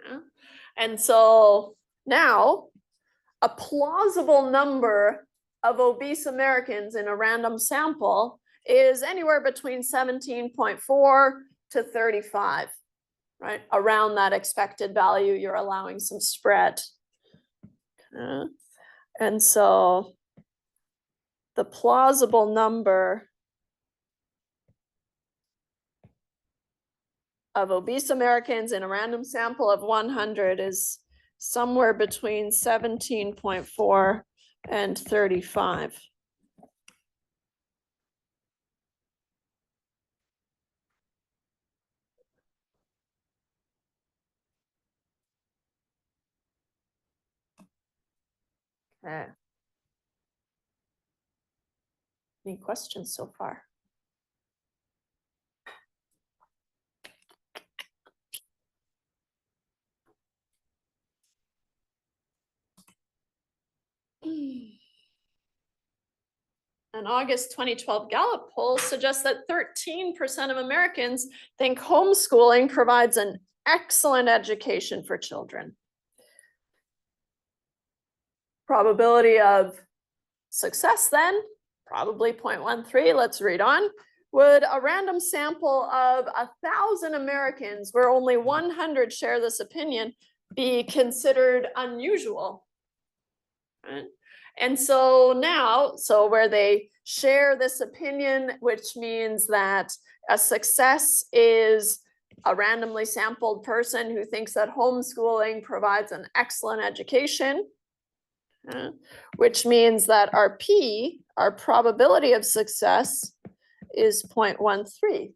Yeah. And so now a plausible number of obese Americans in a random sample is anywhere between 17.4 to 35, right? Around that expected value, you're allowing some spread. And so the plausible number of obese Americans in a random sample of 100 is somewhere between 17.4 and 35. Okay. Any questions so far? An August 2012 Gallup poll suggests that 13% of Americans think homeschooling provides an excellent education for children. Probability of success then, probably 0.13. Let's read on. would a random sample of 1,000 Americans where only 100 share this opinion be considered unusual? Right? And so now, so where they share this opinion, which means that a success is a randomly sampled person who thinks that homeschooling provides an excellent education, which means that our P, our probability of success, is 0.13.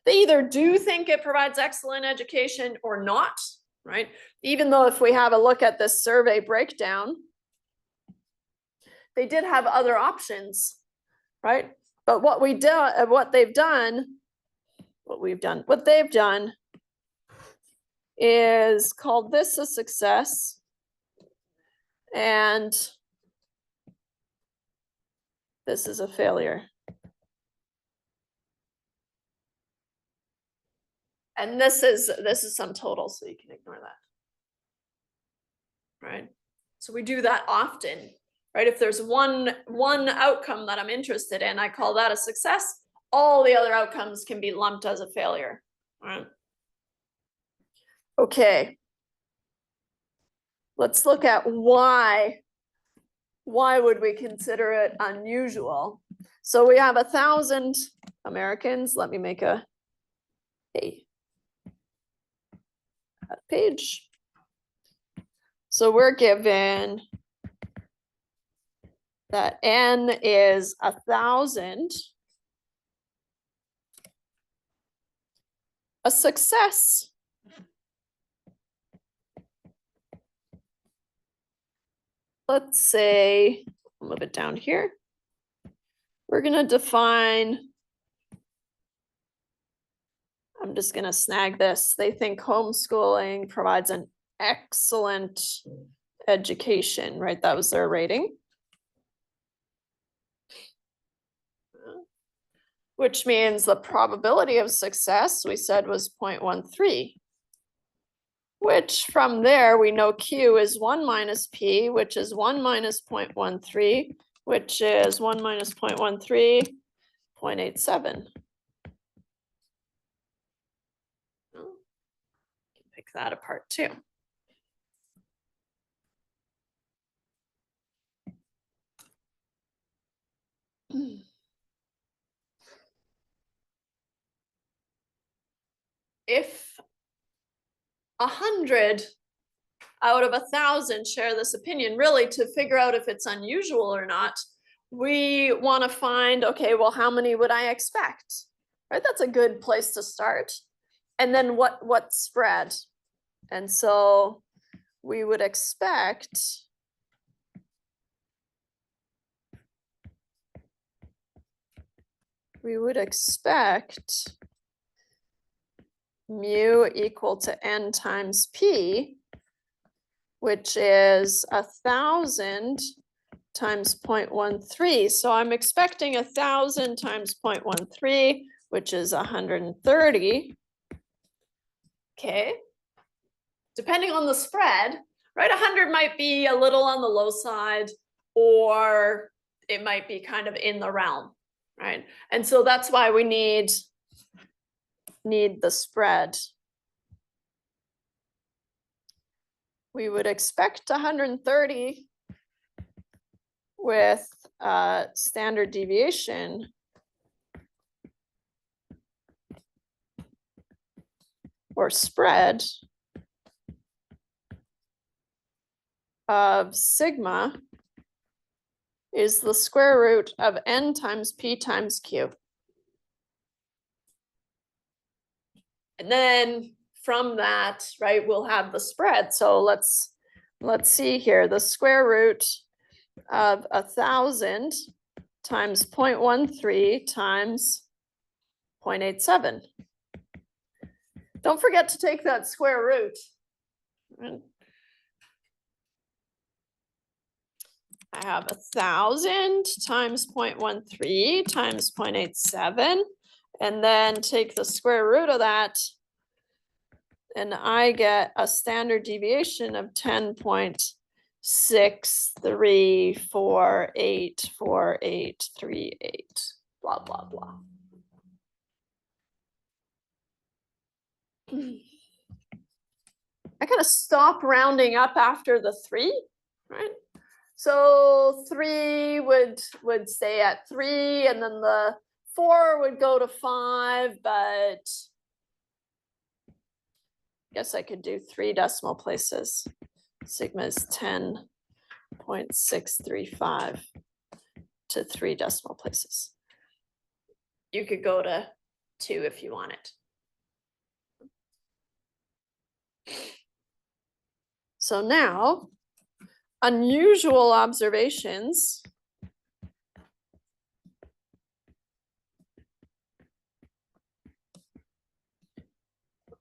They either do think it provides excellent education or not, right? Even though if we have a look at this survey breakdown, they did have other options, right? But what they've done is called this a success, and this is a failure. And this is some total, so you can ignore that. Right? So we do that often, right? If there's one outcome that I'm interested in, I call that a success. All the other outcomes can be lumped as a failure. Right? Okay. Let's look at why would we consider it unusual? So we have 1,000 Americans. Let me make a page. So we're given that N is 1,000. A success. Let's say, I'll move it down here. We're going to define, I'm just going to snag this. They think homeschooling provides an excellent education, right? That was their rating. Which means the probability of success, we said, was 0.13. Which from there, we know Q is 1 minus P, which is 1 minus 0.13, which is 1 minus 0.13, 0.87. Pick that apart too. If 100 out of 1,000 share this opinion, really to figure out if it's unusual or not, we want to find, okay, well, how many would I expect? Right? That's a good place to start. And then what spread? And so we would expect mu equal to N times P, which is 1,000 times 0.13. So I'm expecting 1,000 times 0.13, which is 130. Okay. Depending on the spread, right? 100 might be a little on the low side, or it might be kind of in the realm, right? And so that's why we need the spread. We would expect 130 with standard deviation or spread of sigma is the square root of N times P times Q. And then from that, right, we'll have the spread. So let's see here, the square root of 1,000 times 0.13 times 0.87. Don't forget to take that square root. I have 1,000 times 0.13 times 0.87, and then take the square root of that, and I get a standard deviation of 10.6 6, 3, 4, 8, 4, 8, 3, 8, blah, blah, blah. I kind of stop rounding up after the 3, right? So 3 would stay at 3, and then the 4 would go to 5, but I guess I could do 3 decimal places. Sigma is 10.635 to 3 decimal places. You could go to 2 if you want it. So now, unusual observations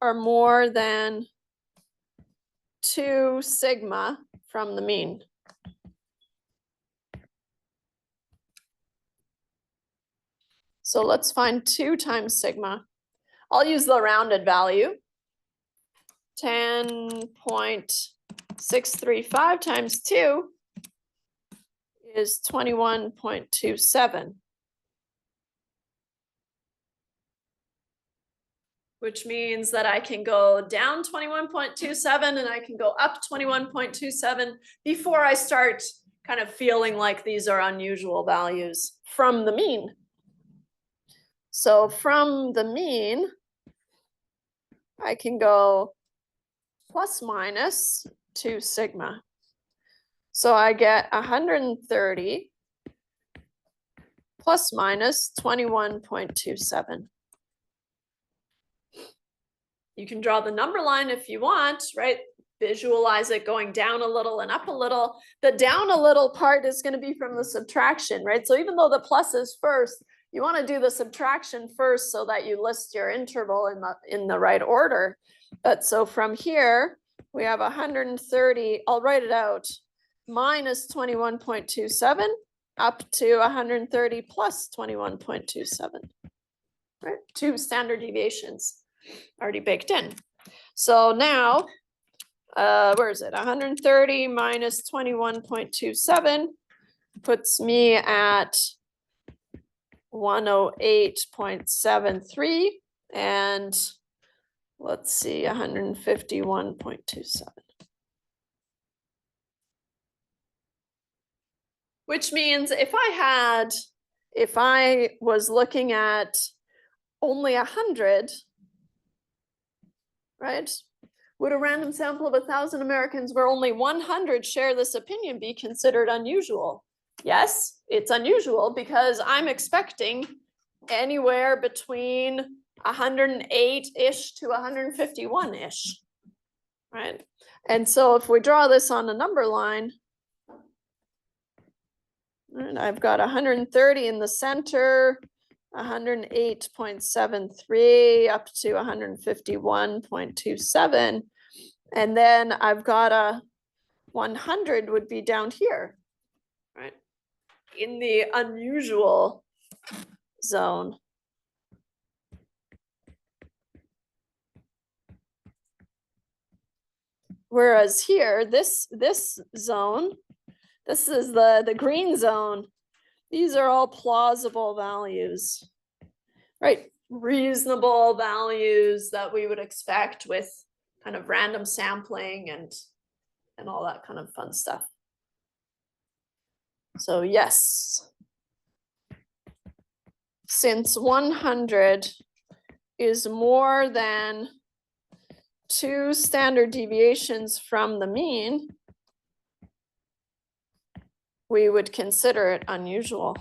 are more than 2 sigma from the mean. So let's find 2 times sigma. I'll use the rounded value. 10.635 times 2 is 21.27. Which means that I can go down 21.27 and I can go up 21.27 before I start kind of feeling like these are unusual values from the mean. So from the mean, I can go plus minus 2 sigma. So I get 130 plus minus 21.27. You can draw the number line if you want, right? Visualize it going down a little and up a little. The down a little part is going to be from the subtraction, right? So even though the plus is first, you want to do the subtraction first so that you list your interval in the right order. But so from here, we have 130, I'll write it out, minus 21.27 up to 130 plus 21.27, right? 2 standard deviations already baked in. So now, where is it? 130 minus 21.27 puts me at 108.73, and let's see, 151.27. Which means if I was looking at only 100, right? Would a random sample of 1,000 Americans where only 100 share this opinion be considered unusual? Yes, it's unusual because I'm expecting anywhere between 108-ish to 151-ish, right? And so if we draw this on a number line, and I've got 130 in the center, 108.73 up to 151.27. And then I've got a 100 would be down here, right? In the unusual zone. Whereas here, this zone, this is the green zone. These are all plausible values, right? Reasonable values that we would expect with kind of random sampling and all that kind of fun stuff. So yes, since 100 is more than 2 standard deviations from the mean, we would consider it unusual.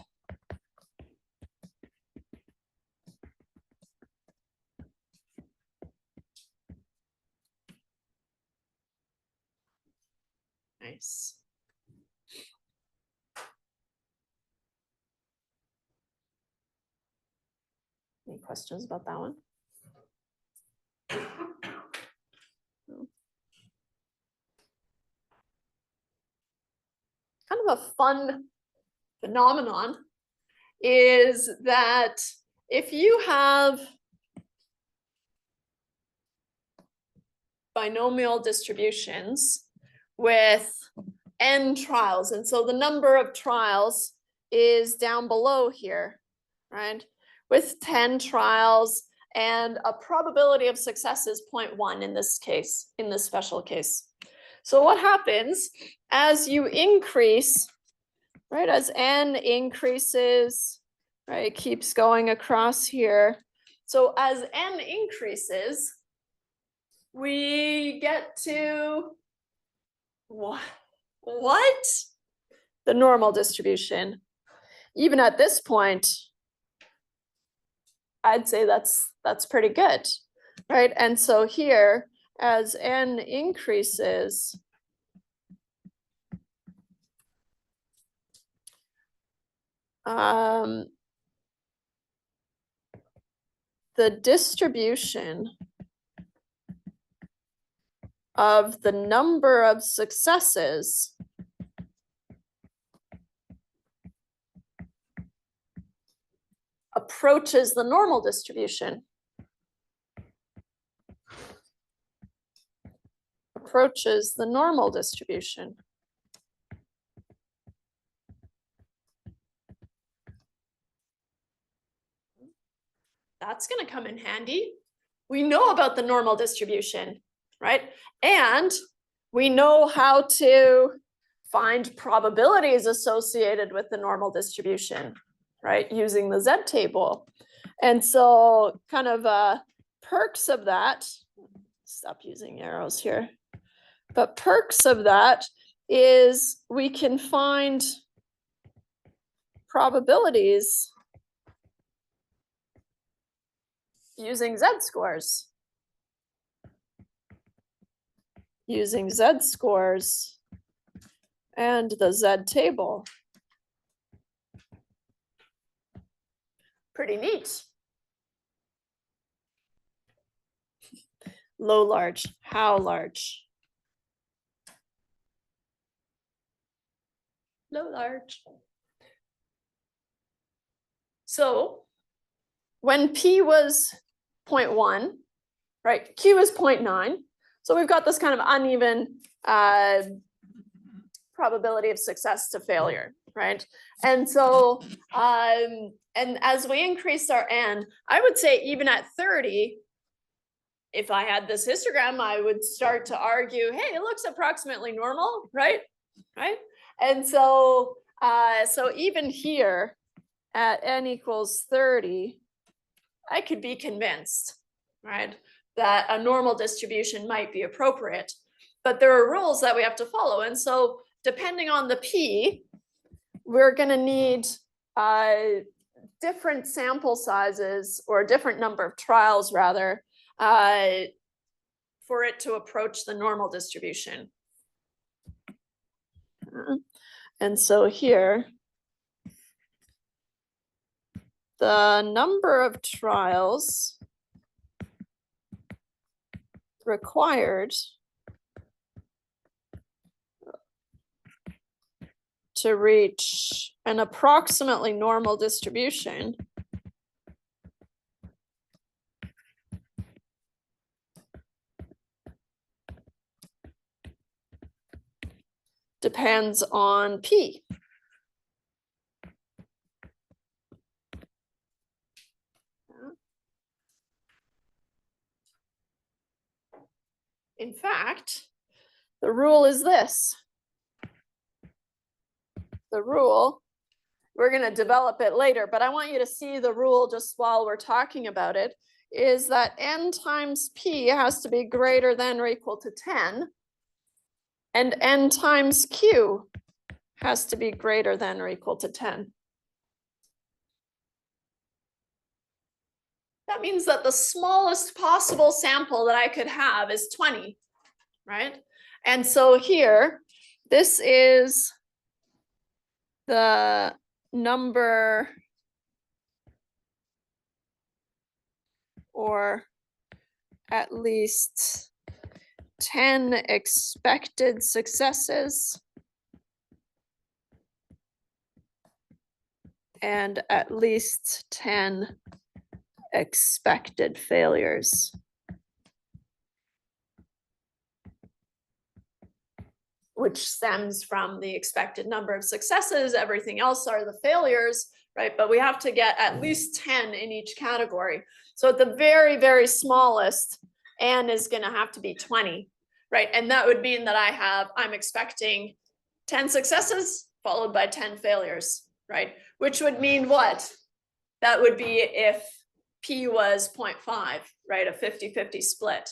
Nice. Any questions about that one? No. Kind of a fun phenomenon is that if you have binomial distributions with n trials. And so the number of trials is down below here, right? With 10 trials, and a probability of success is 0.1 in this case, in this special case. So what happens as you increase, right, as n increases, right, it keeps going across here. So as n increases, we get to what? The normal distribution. Even at this point, I'd say that's pretty good, right? And so here, as n increases, the distribution of the number of successes approaches the normal distribution. Approaches the normal distribution. That's going to come in handy. We know about the normal distribution, right? And we know how to find probabilities associated with the normal distribution, right? Using the Z table. And so kind of perks of that, stop using arrows here, but perks of that is we can find probabilities using Z scores. Using Z scores and the Z table. Pretty neat. Low, large, how large? Low, large. So when P was 0.1, right, Q is 0.9. So we've got this kind of uneven probability of success to failure, right? And so, and as we increase our N, I would say even at 30, if I had this histogram, I would start to argue, hey, it looks approximately normal, right? Right? And so, so even here at N equals 30, I could be convinced, right, that a normal distribution might be appropriate, but there are rules that we have to follow. And so depending on the P, we're going to need different sample sizes or a different number of trials rather for it to approach the normal distribution. And so here, the number of trials required to reach an approximately normal distribution depends on P. In fact, the rule is this. The rule, we're going to develop it later, but I want you to see the rule just while we're talking about it, is that N times P has to be greater than or equal to 10, and N times Q has to be greater than or equal to 10. That means that the smallest possible sample that I could have is 20, right? And so here, this is the number or at least 10 expected successes and at least 10 expected failures. which stems from the expected number of successes. Everything else are the failures, right? But we have to get at least 10 in each category. So at the very, very smallest, n is going to have to be 20, right? And that would mean that I'm expecting 10 successes followed by 10 failures, right? Which would mean what? That would be if P was 0.5, right? A 50-50 split.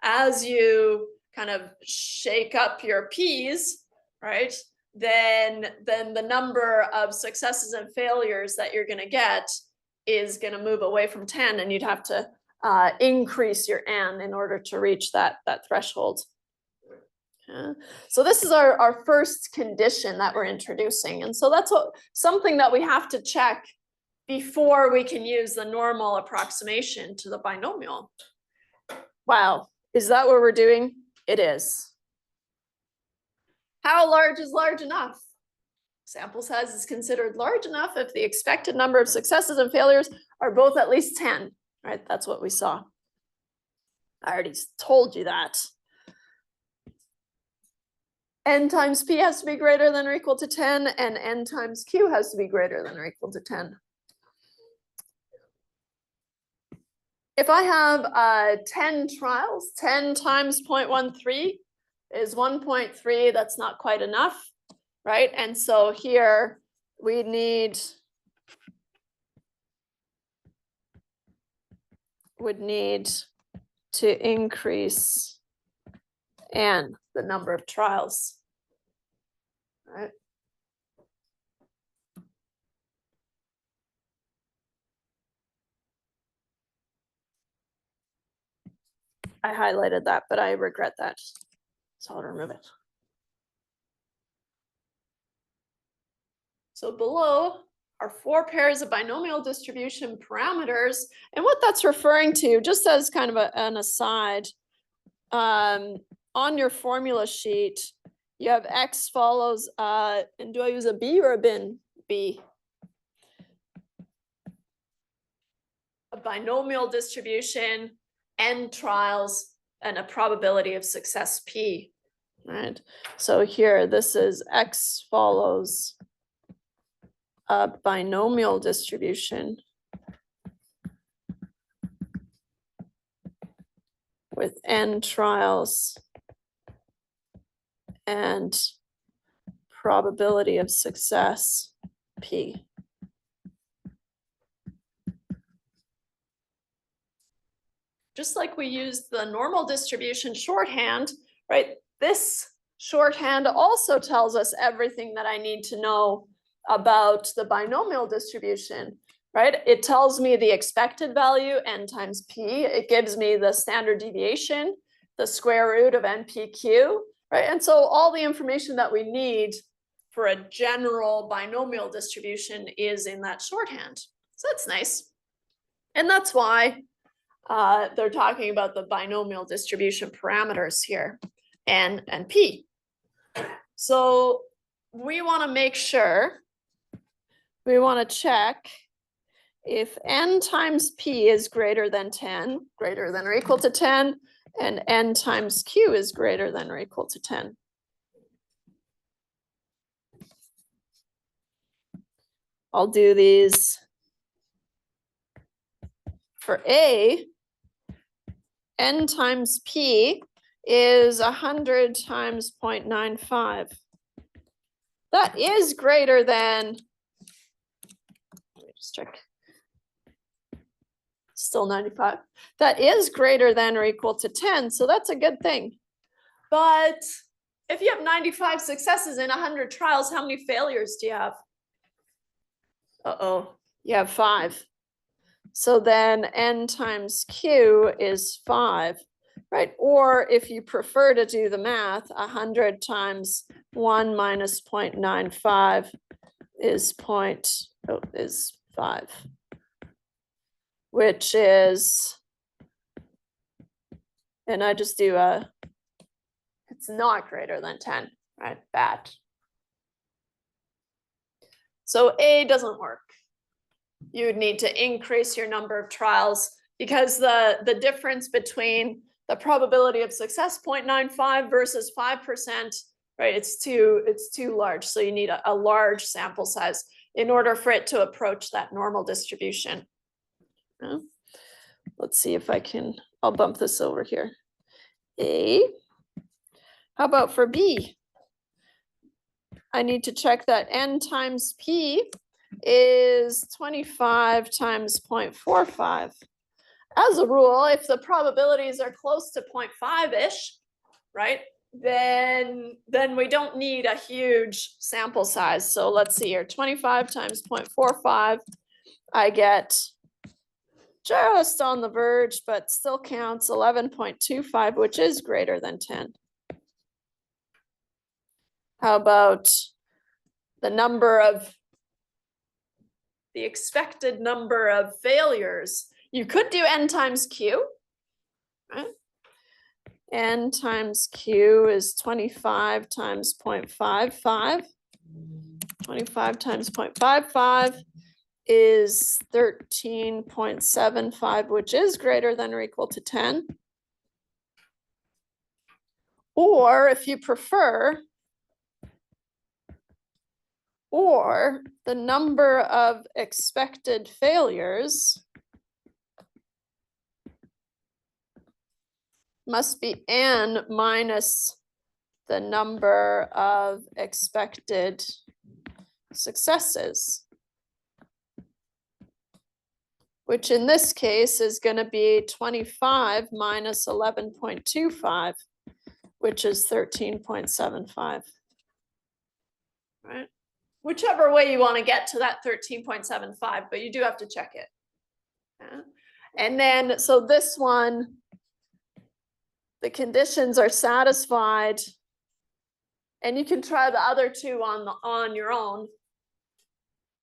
As you kind of shake up your P's, right? Then the number of successes and failures that you're going to get is going to move away from 10, and you'd have to increase your n in order to reach that threshold. So this is our first condition that we're introducing, and so that's something that we have to check before we can use the normal approximation to the binomial. Wow, is that what we're doing? It is. How large is large enough? Sample size is considered large enough if the expected number of successes and failures are both at least 10, right? That's what we saw. I already told you that. N times P has to be greater than or equal to 10, and N times Q has to be greater than or equal to 10. If I have 10 trials, 10 times 0.13 is 1.3. That's not quite enough, right? And so here we would need to increase n, the number of trials, right? I highlighted that, but I regret that, so I'll remove it. So below are 4 pairs of binomial distribution parameters, and what that's referring to, just as kind of an aside, on your formula sheet, you have x follows, and do I use a b or a bin? B. A binomial distribution, n trials, and a probability of success p, right? So here, this is x follows a binomial distribution with n trials and probability of success p. Just like we used the normal distribution shorthand, right? This shorthand also tells us everything that I need to know about the binomial distribution, right? It tells me the expected value, n times p. It gives me the standard deviation, the square root of npq, right? And so all the information that we need for a general binomial distribution is in that shorthand. So that's nice. And that's why they're talking about the binomial distribution parameters here, n and p. So we want to make sure, we want to check if n times p is greater than 10, greater than or equal to 10, and n times q is greater than or equal to 10. I'll do these for A. N times P is 100 times 0.95. That is greater than, let me just check, still 95. That is greater than or equal to 10, so that's a good thing. But if you have 95 successes in 100 trials, how many failures do you have? Uh-oh, you have 5. So then n times q is 5, right? Or if you prefer to do the math, 100 times 1 minus 0.95 is 5, which is, and I just do it's not greater than 10, right? Bad. So A doesn't work. You would need to increase your number of trials because the difference between the probability of success 0.95 versus 5% right? It's too large. So you need a large sample size in order for it to approach that normal distribution. Yeah. Let's see if I'll bump this over here. A. How about for B? I need to check that n times p is 25 times 0.45. As a rule, if the probabilities are close to 0.5-ish, right, then we don't need a huge sample size. So let's see here, 25 times 0.45, I get just on the verge, but still counts 11.25, which is greater than 10. How about the expected number of failures? You could do n times q, right? N times q is 25 times 0.55. 25 times 0.55 is 13.75, which is greater than or equal to 10. Or if you prefer, or the number of expected failures must be n minus the number of expected successes, which in this case is going to be 25 minus 11.25, which is 13.75. Right? Whichever way you want to get to that 13.75, but you do have to check it. Yeah. And then, so this one, the conditions are satisfied, and you can try the other two on your own,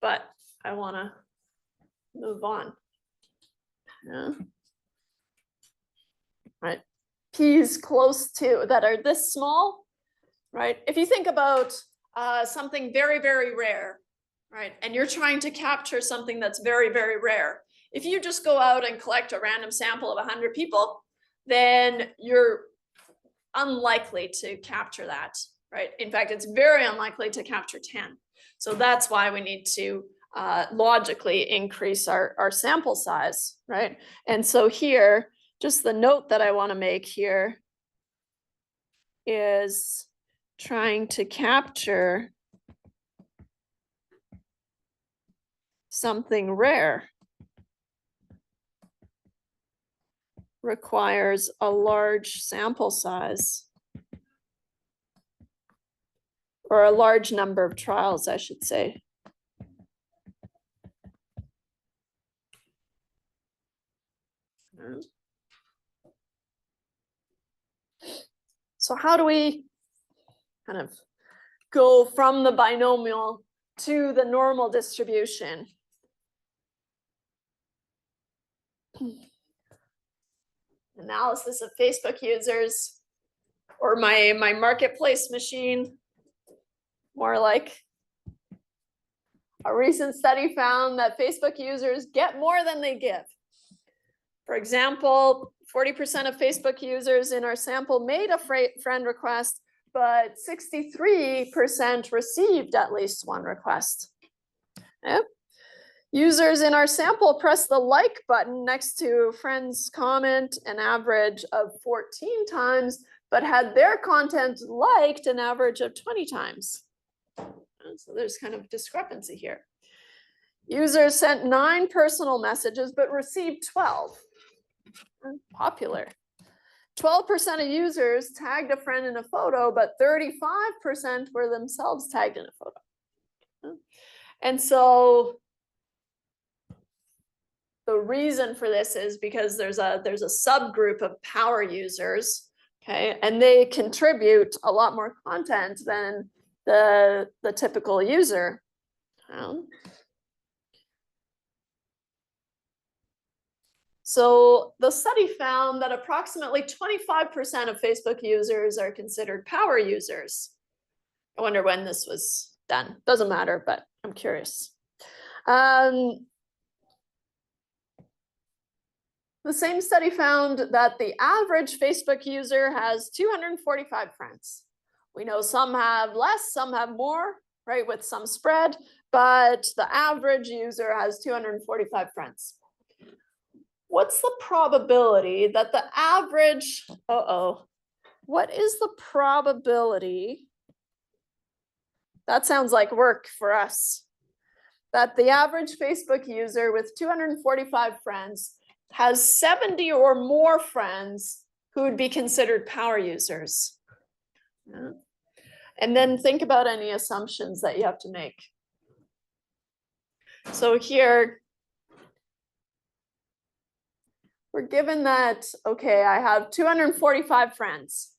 but I want to move on. Yeah. Right. P's close to that are this small, right? If you think about something very, very rare, right? And you're trying to capture something that's very, very rare. If you just go out and collect a random sample of 100 people, then you're unlikely to capture that, right? In fact, it's very unlikely to capture 10. So that's why we need to logically increase our sample size, right? And so here, just the note that I want to make here is trying to capture something rare requires a large sample size, or a large number of trials, I should say. So how do we kind of go from the binomial to the normal distribution? Analysis of Facebook users, or my marketplace machine, more like. A recent study found that Facebook users get more than they give. For example, 40% of Facebook users in our sample made a friend request, but 63% received at least one request. Yep. Users in our sample pressed the like button next to friends' comment an average of 14 times, but had their content liked an average of 20 times. So there's kind of discrepancy here. Users sent 9 personal messages, but received 12. Popular. 12% of users tagged a friend in a photo, but 35% were themselves tagged in a photo. And so the reason for this is because there's a subgroup of power users, okay, and they contribute a lot more content than the typical user. So the study found that approximately 25% of Facebook users are considered power users. I wonder when this was done. Doesn't matter, but I'm curious. The same study found that the average Facebook user has 245 friends, We know some have less, some have more, right, with some spread, but the average user has 245 friends. What's the probability that the average, what is the probability? That sounds like work for us. That the average Facebook user with 245 friends has 70 or more friends who would be considered power users. Yeah. And then think about any assumptions that you have to make. So here, we're given that, okay, I have 245 friends.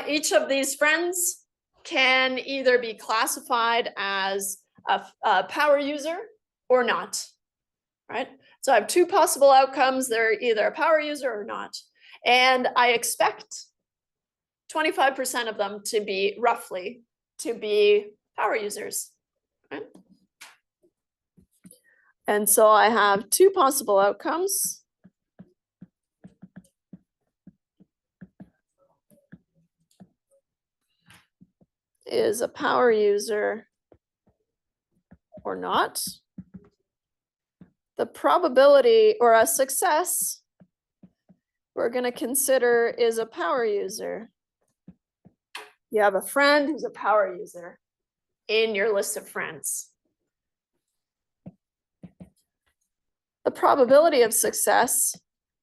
Each of these friends can either be classified as a power user or not, right? So I have two possible outcomes. They're either a power user or not. And I expect 25% of them to be roughly to be power users, right? And so I have two possible outcomes. Is a power user or not. The probability or a success we're going to consider is a power user. You have a friend who's a power user in your list of friends. The probability of success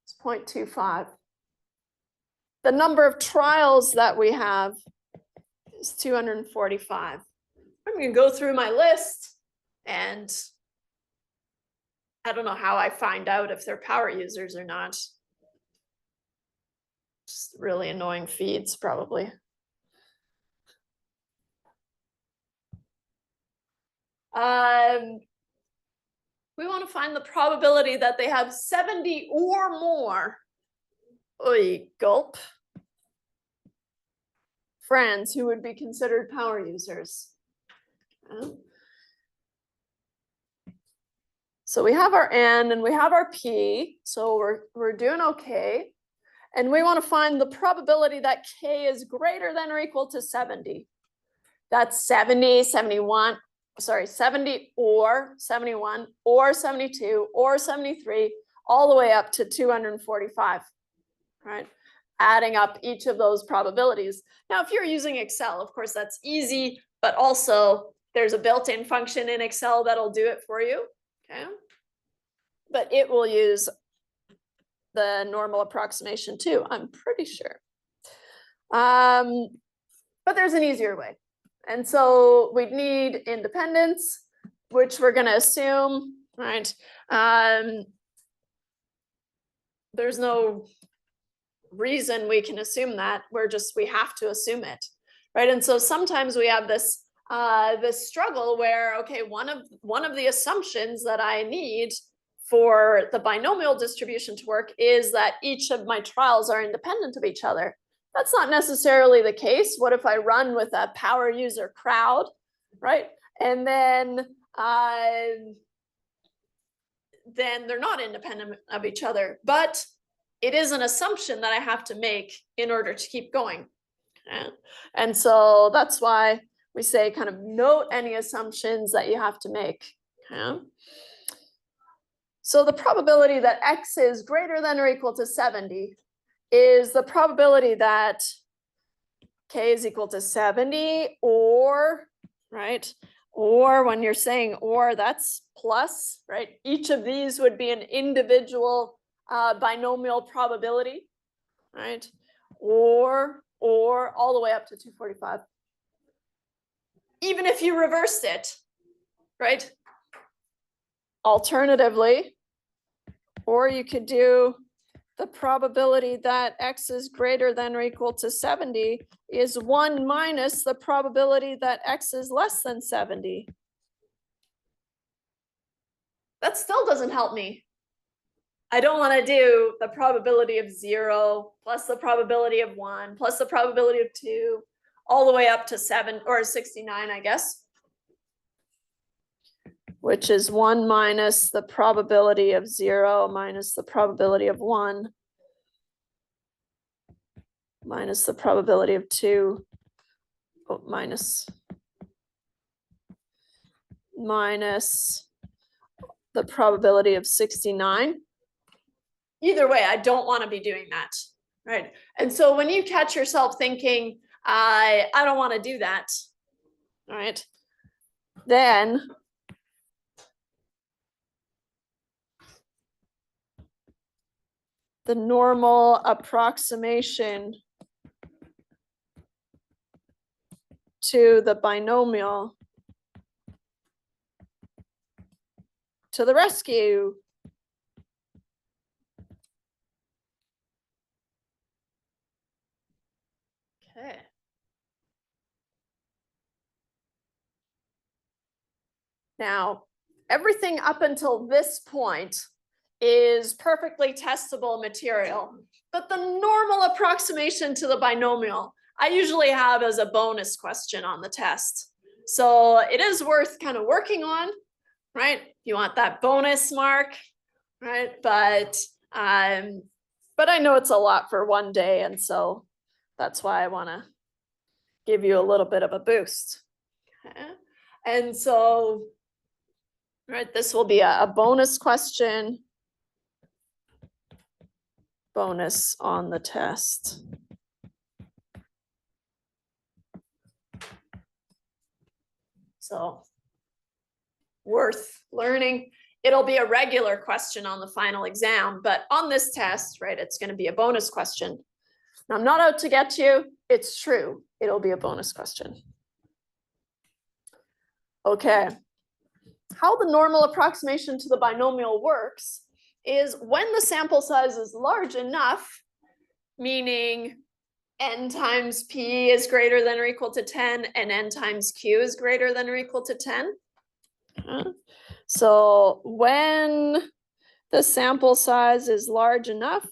is 0.25. The number of trials that we have is 245. I'm going to go through my list, and I don't know how I find out if they're power users or not. Just really annoying feeds, probably. We want to find the probability that they have 70 or more gulp friends who would be considered power users. So we have our N and we have our P, so we're doing okay. And we want to find the probability that K is greater than or equal to 70. That's 70, 71, sorry, 70 or 71 or 72 or 73, all the way up to 245, right? Adding up each of those probabilities. Now, if you're using Excel, of course, that's easy, but also there's a built-in function in Excel that'll do it for you, okay? But it will use the normal approximation too, I'm pretty sure. But there's an easier way. And so we'd need independence, which we're going to assume, right? There's no reason we can assume that. We have to assume it, right? And so sometimes we have this this struggle where, okay, one of the assumptions that I need for the binomial distribution to work is that each of my trials are independent of each other. That's not necessarily the case. What if I run with a power user crowd, right? And then they're not independent of each other, but it is an assumption that I have to make in order to keep going. Okay? And so that's why we say kind of note any assumptions that you have to make. Okay? So the probability that X is greater than or equal to 70 is the probability that K is equal to 70 or, right? Or when you're saying or, that's plus, right? Each of these would be an individual binomial probability, right? Or all the way up to 245. Even if you reversed it, right? Alternatively, or you could do the probability that X is greater than or equal to 70 is 1 minus the probability that X is less than 70. That still doesn't help me. I don't want to do the probability of 0 plus the probability of 1 plus the probability of 2 all the way up to 7 or 69, I guess, which is 1 minus the probability of 0 minus the probability of 1 minus the probability of 2, minus the probability of 69. Either way, I don't want to be doing that, right? And so when you catch yourself thinking, I don't want to do that, all right, then the normal approximation to the binomial to the rescue. Okay. Now, everything up until this point is perfectly testable material, but the normal approximation to the binomial, I usually have as a bonus question on the test. So it is worth kind of working on, right? You want that bonus mark, right? But I know it's a lot for one day, and so that's why I want to give you a little bit of a boost. Okay. And so, right, this will be a bonus question. Bonus on the test. So worth learning. It'll be a regular question on the final exam, but on this test, right, it's going to be a bonus question. Now, I'm not out to get you. It's true. It'll be a bonus question. Okay. How the normal approximation to the binomial works is when the sample size is large enough, meaning n times p is greater than or equal to 10 and n times q is greater than or equal to 10. So when the sample size is large enough,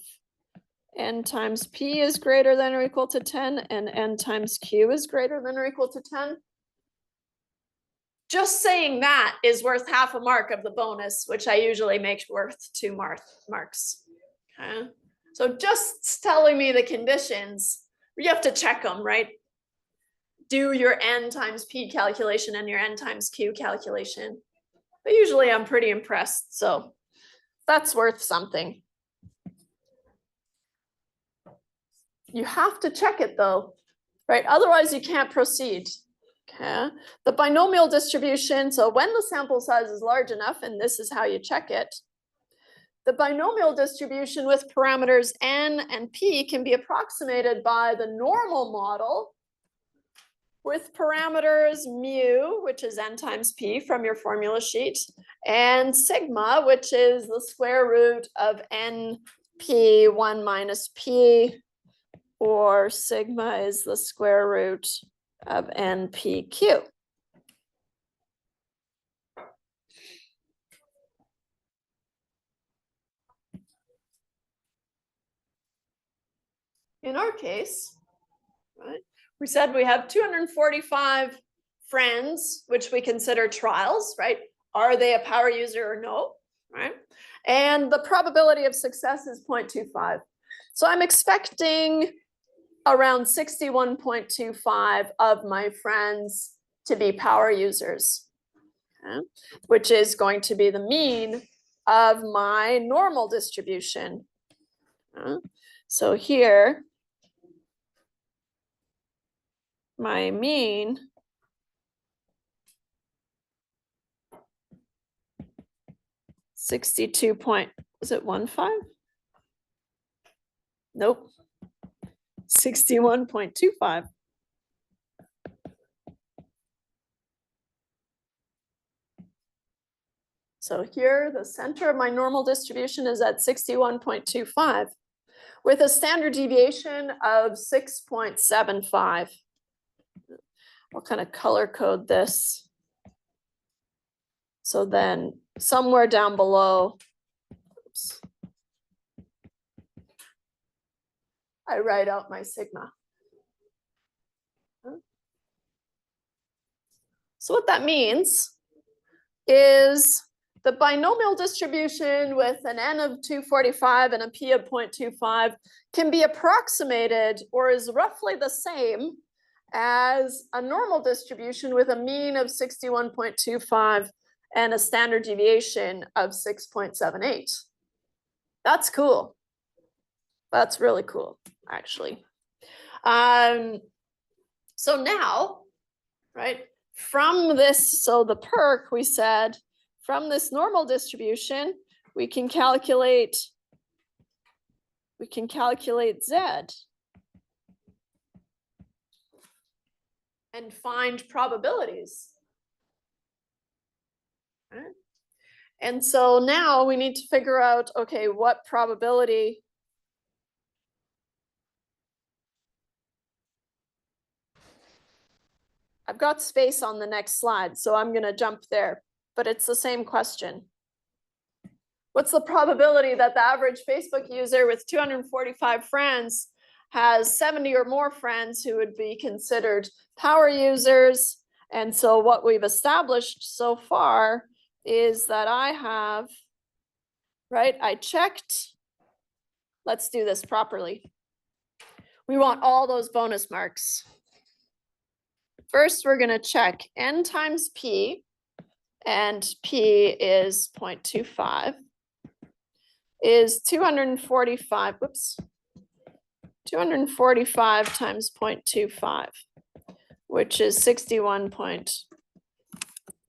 n times p is greater than or equal to 10 and n times q is greater than or equal to 10. Just saying that is worth half a mark of the bonus, which I usually make worth 2 marks. Okay. So just telling me the conditions, you have to check them, right? Do your n times p calculation and your n times q calculation. But usually I'm pretty impressed, so that's worth something. You have to check it though, right? Otherwise you can't proceed. Okay. The binomial distribution, so when the sample size is large enough, and this is how you check it, the binomial distribution with parameters n and p can be approximated by the normal model with parameters mu, which is n times p from your formula sheet, and sigma, which is the square root of np1 minus p, or sigma is the square root of npq. In our case, right, we said we have 245 friends, which we consider trials, right? Are they a power user or no, right? And the probability of success is 0.25. So I'm expecting around 61.25 of my friends to be power users, okay? Which is going to be the mean of my normal distribution. So here, my mean was it 15? Nope. 61.25. So here, the center of my normal distribution is at 61.25 with a standard deviation of 6.75. We'll kind of color code this. So then somewhere down below, oops, I write out my sigma. So what that means is the binomial distribution with an n of 245 and a p of 0.25 can be approximated or is roughly the same as a normal distribution with a mean of 61.25 and a standard deviation of 6.78. That's cool. That's really cool, actually. So now, right, from this, so the perk, we said, from this normal distribution, we can calculate Z and find probabilities. Right? And so now we need to figure out, okay, what probability I've got space on the next slide, so I'm going to jump there, but it's the same question. What's the probability that the average Facebook user with 245 friends has 70 or more friends who would be considered power users? And so what we've established so far is that I have, right, I checked. Let's do this properly. We want all those bonus marks. First, we're going to check n times p, and p is 0.25, is 245, whoops, 245 times 0.25, which is 61 point.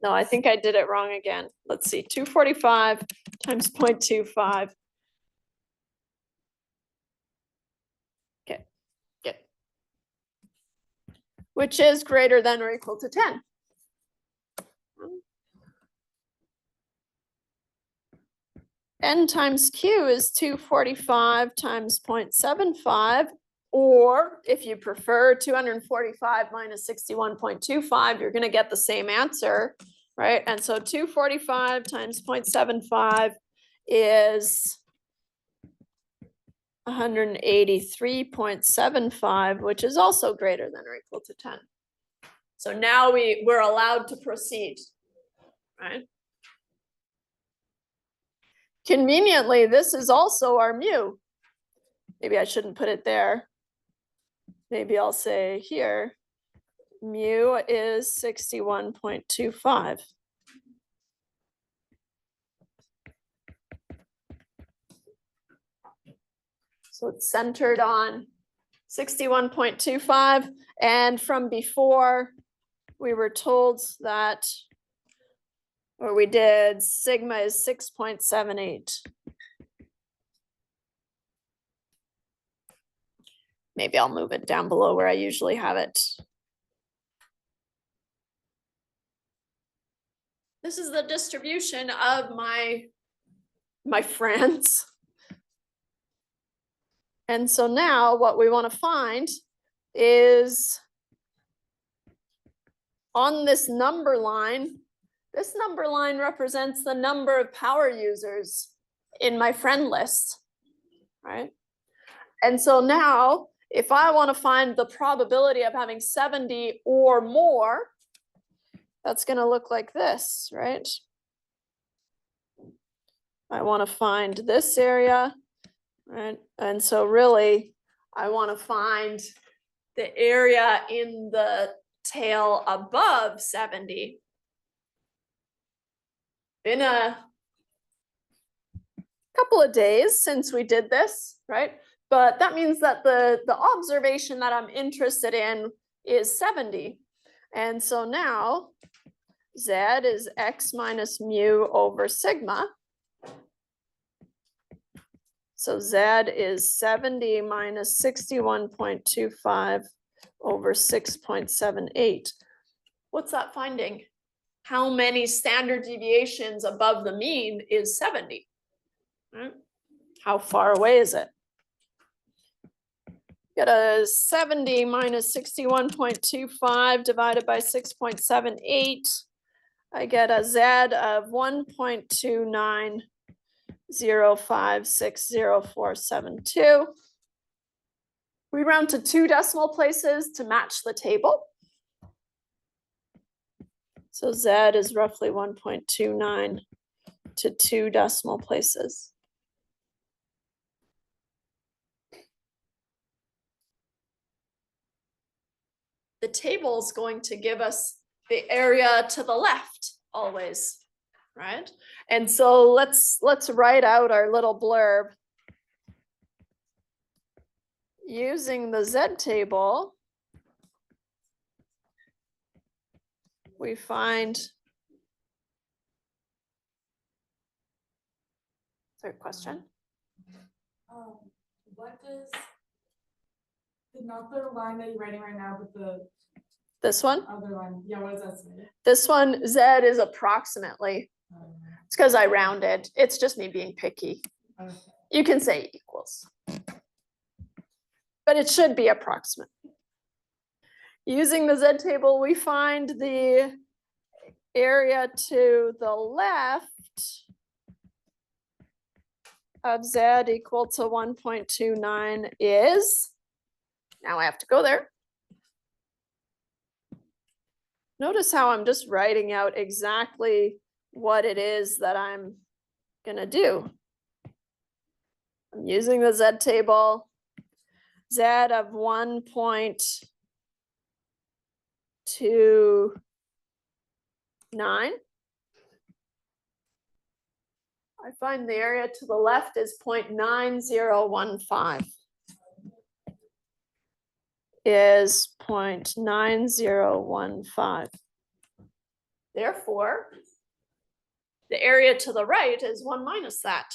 No, I think I did it wrong again. Let's see, 245 times 0.25. Okay, good. Which is greater than or equal to 10. N times Q is 245 times 0.75, or if you prefer 245 minus 61.25, you're going to get the same answer, right? And so 245 times 0.75 is 183.75, which is also greater than or equal to 10. So now we're allowed to proceed, right? Conveniently, this is also our mu. Maybe I shouldn't put it there. Maybe I'll say here, mu is 61.25. So it's centered on 61.25. And from before, we were told that, or we did, sigma is 6.78. Maybe I'll move it down below where I usually have it. This is the distribution of my friends. And so now what we want to find is on this number line represents the number of power users in my friend list, right? And so now, if I want to find the probability of having 70 or more, that's going to look like this, right? I want to find this area, right? And so really, I want to find the area in the tail above 70. Been a couple of days since we did this, right? But that means that the observation that I'm interested in is 70. And so now Z is X minus mu over sigma. So Z is 70 minus 61.25 over 6.78. What's that finding? How many standard deviations above the mean is 70? Right? How far away is it? Get a 70 minus 61.25 divided by 6.78. I get a Z of 1.290560472. We round to 2 decimal places to match the table. So Z is roughly 1.29 to 2 decimal places. The table is going to give us the area to the left always, right? And so let's write out our little blurb. Using the Z table, we find, third question.
What does, not the line that you're writing right now, but the
This one?
other line, yeah, what does that say?
This one, Z is approximately. It's because I rounded. It's just me being picky.
Okay.
You can say equals, but it should be approximate. Using the Z table, we find the area to the left of Z equal to 1.29 is, now I have to go there. Notice how I'm just writing out exactly what it is that I'm gonna do. I'm using the Z table, Z of 1.29. I find the area to the left is 0.9015. Is 0.9015. Therefore, the area to the right is 1 minus that.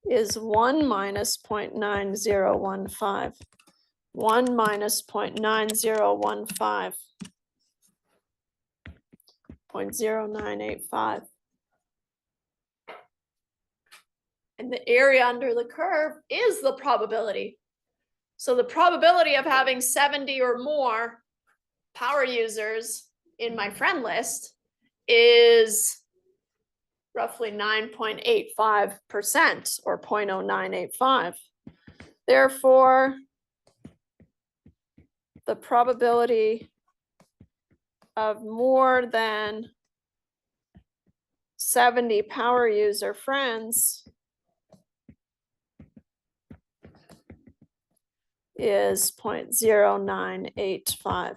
Is 1 minus 0.9015. 1 minus 0.9015. 0.0985. And the area under the curve is the probability. So the probability of having 70 or more power users in my friend list is roughly 9.85% or 0.0985. Therefore, the probability of more than 70 power user friends is 0.0985,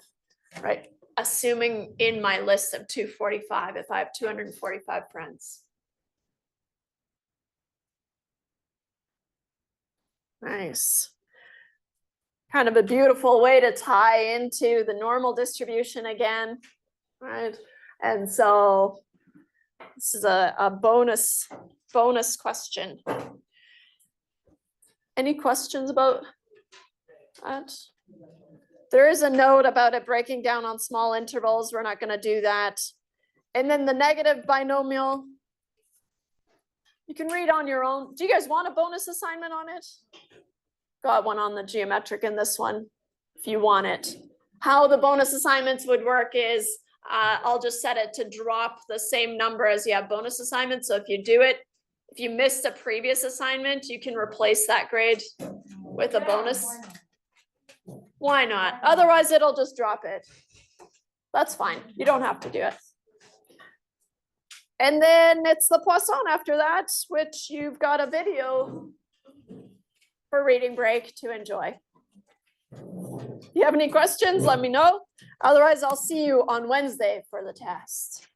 right? Assuming in my list of 245, if I have 245 friends. Nice. Kind of a beautiful way to tie into the normal distribution again, right? And so this is a bonus question. Any questions about that? There is a note about it breaking down on small intervals. We're not going to do that. And then the negative binomial, you can read on your own. Do you guys want a bonus assignment on it? Got one on the geometric in this one, if you want it. How the bonus assignments would work is I'll just set it to drop the same number as you have bonus assignments. So if you do it, if you missed a previous assignment, you can replace that grade with a bonus. Why not? Otherwise, it'll just drop it. That's fine. You don't have to do it. And then it's the Poisson after that, which you've got a video for reading break to enjoy. If you have any questions, let me know. Otherwise, I'll see you on Wednesday for the test.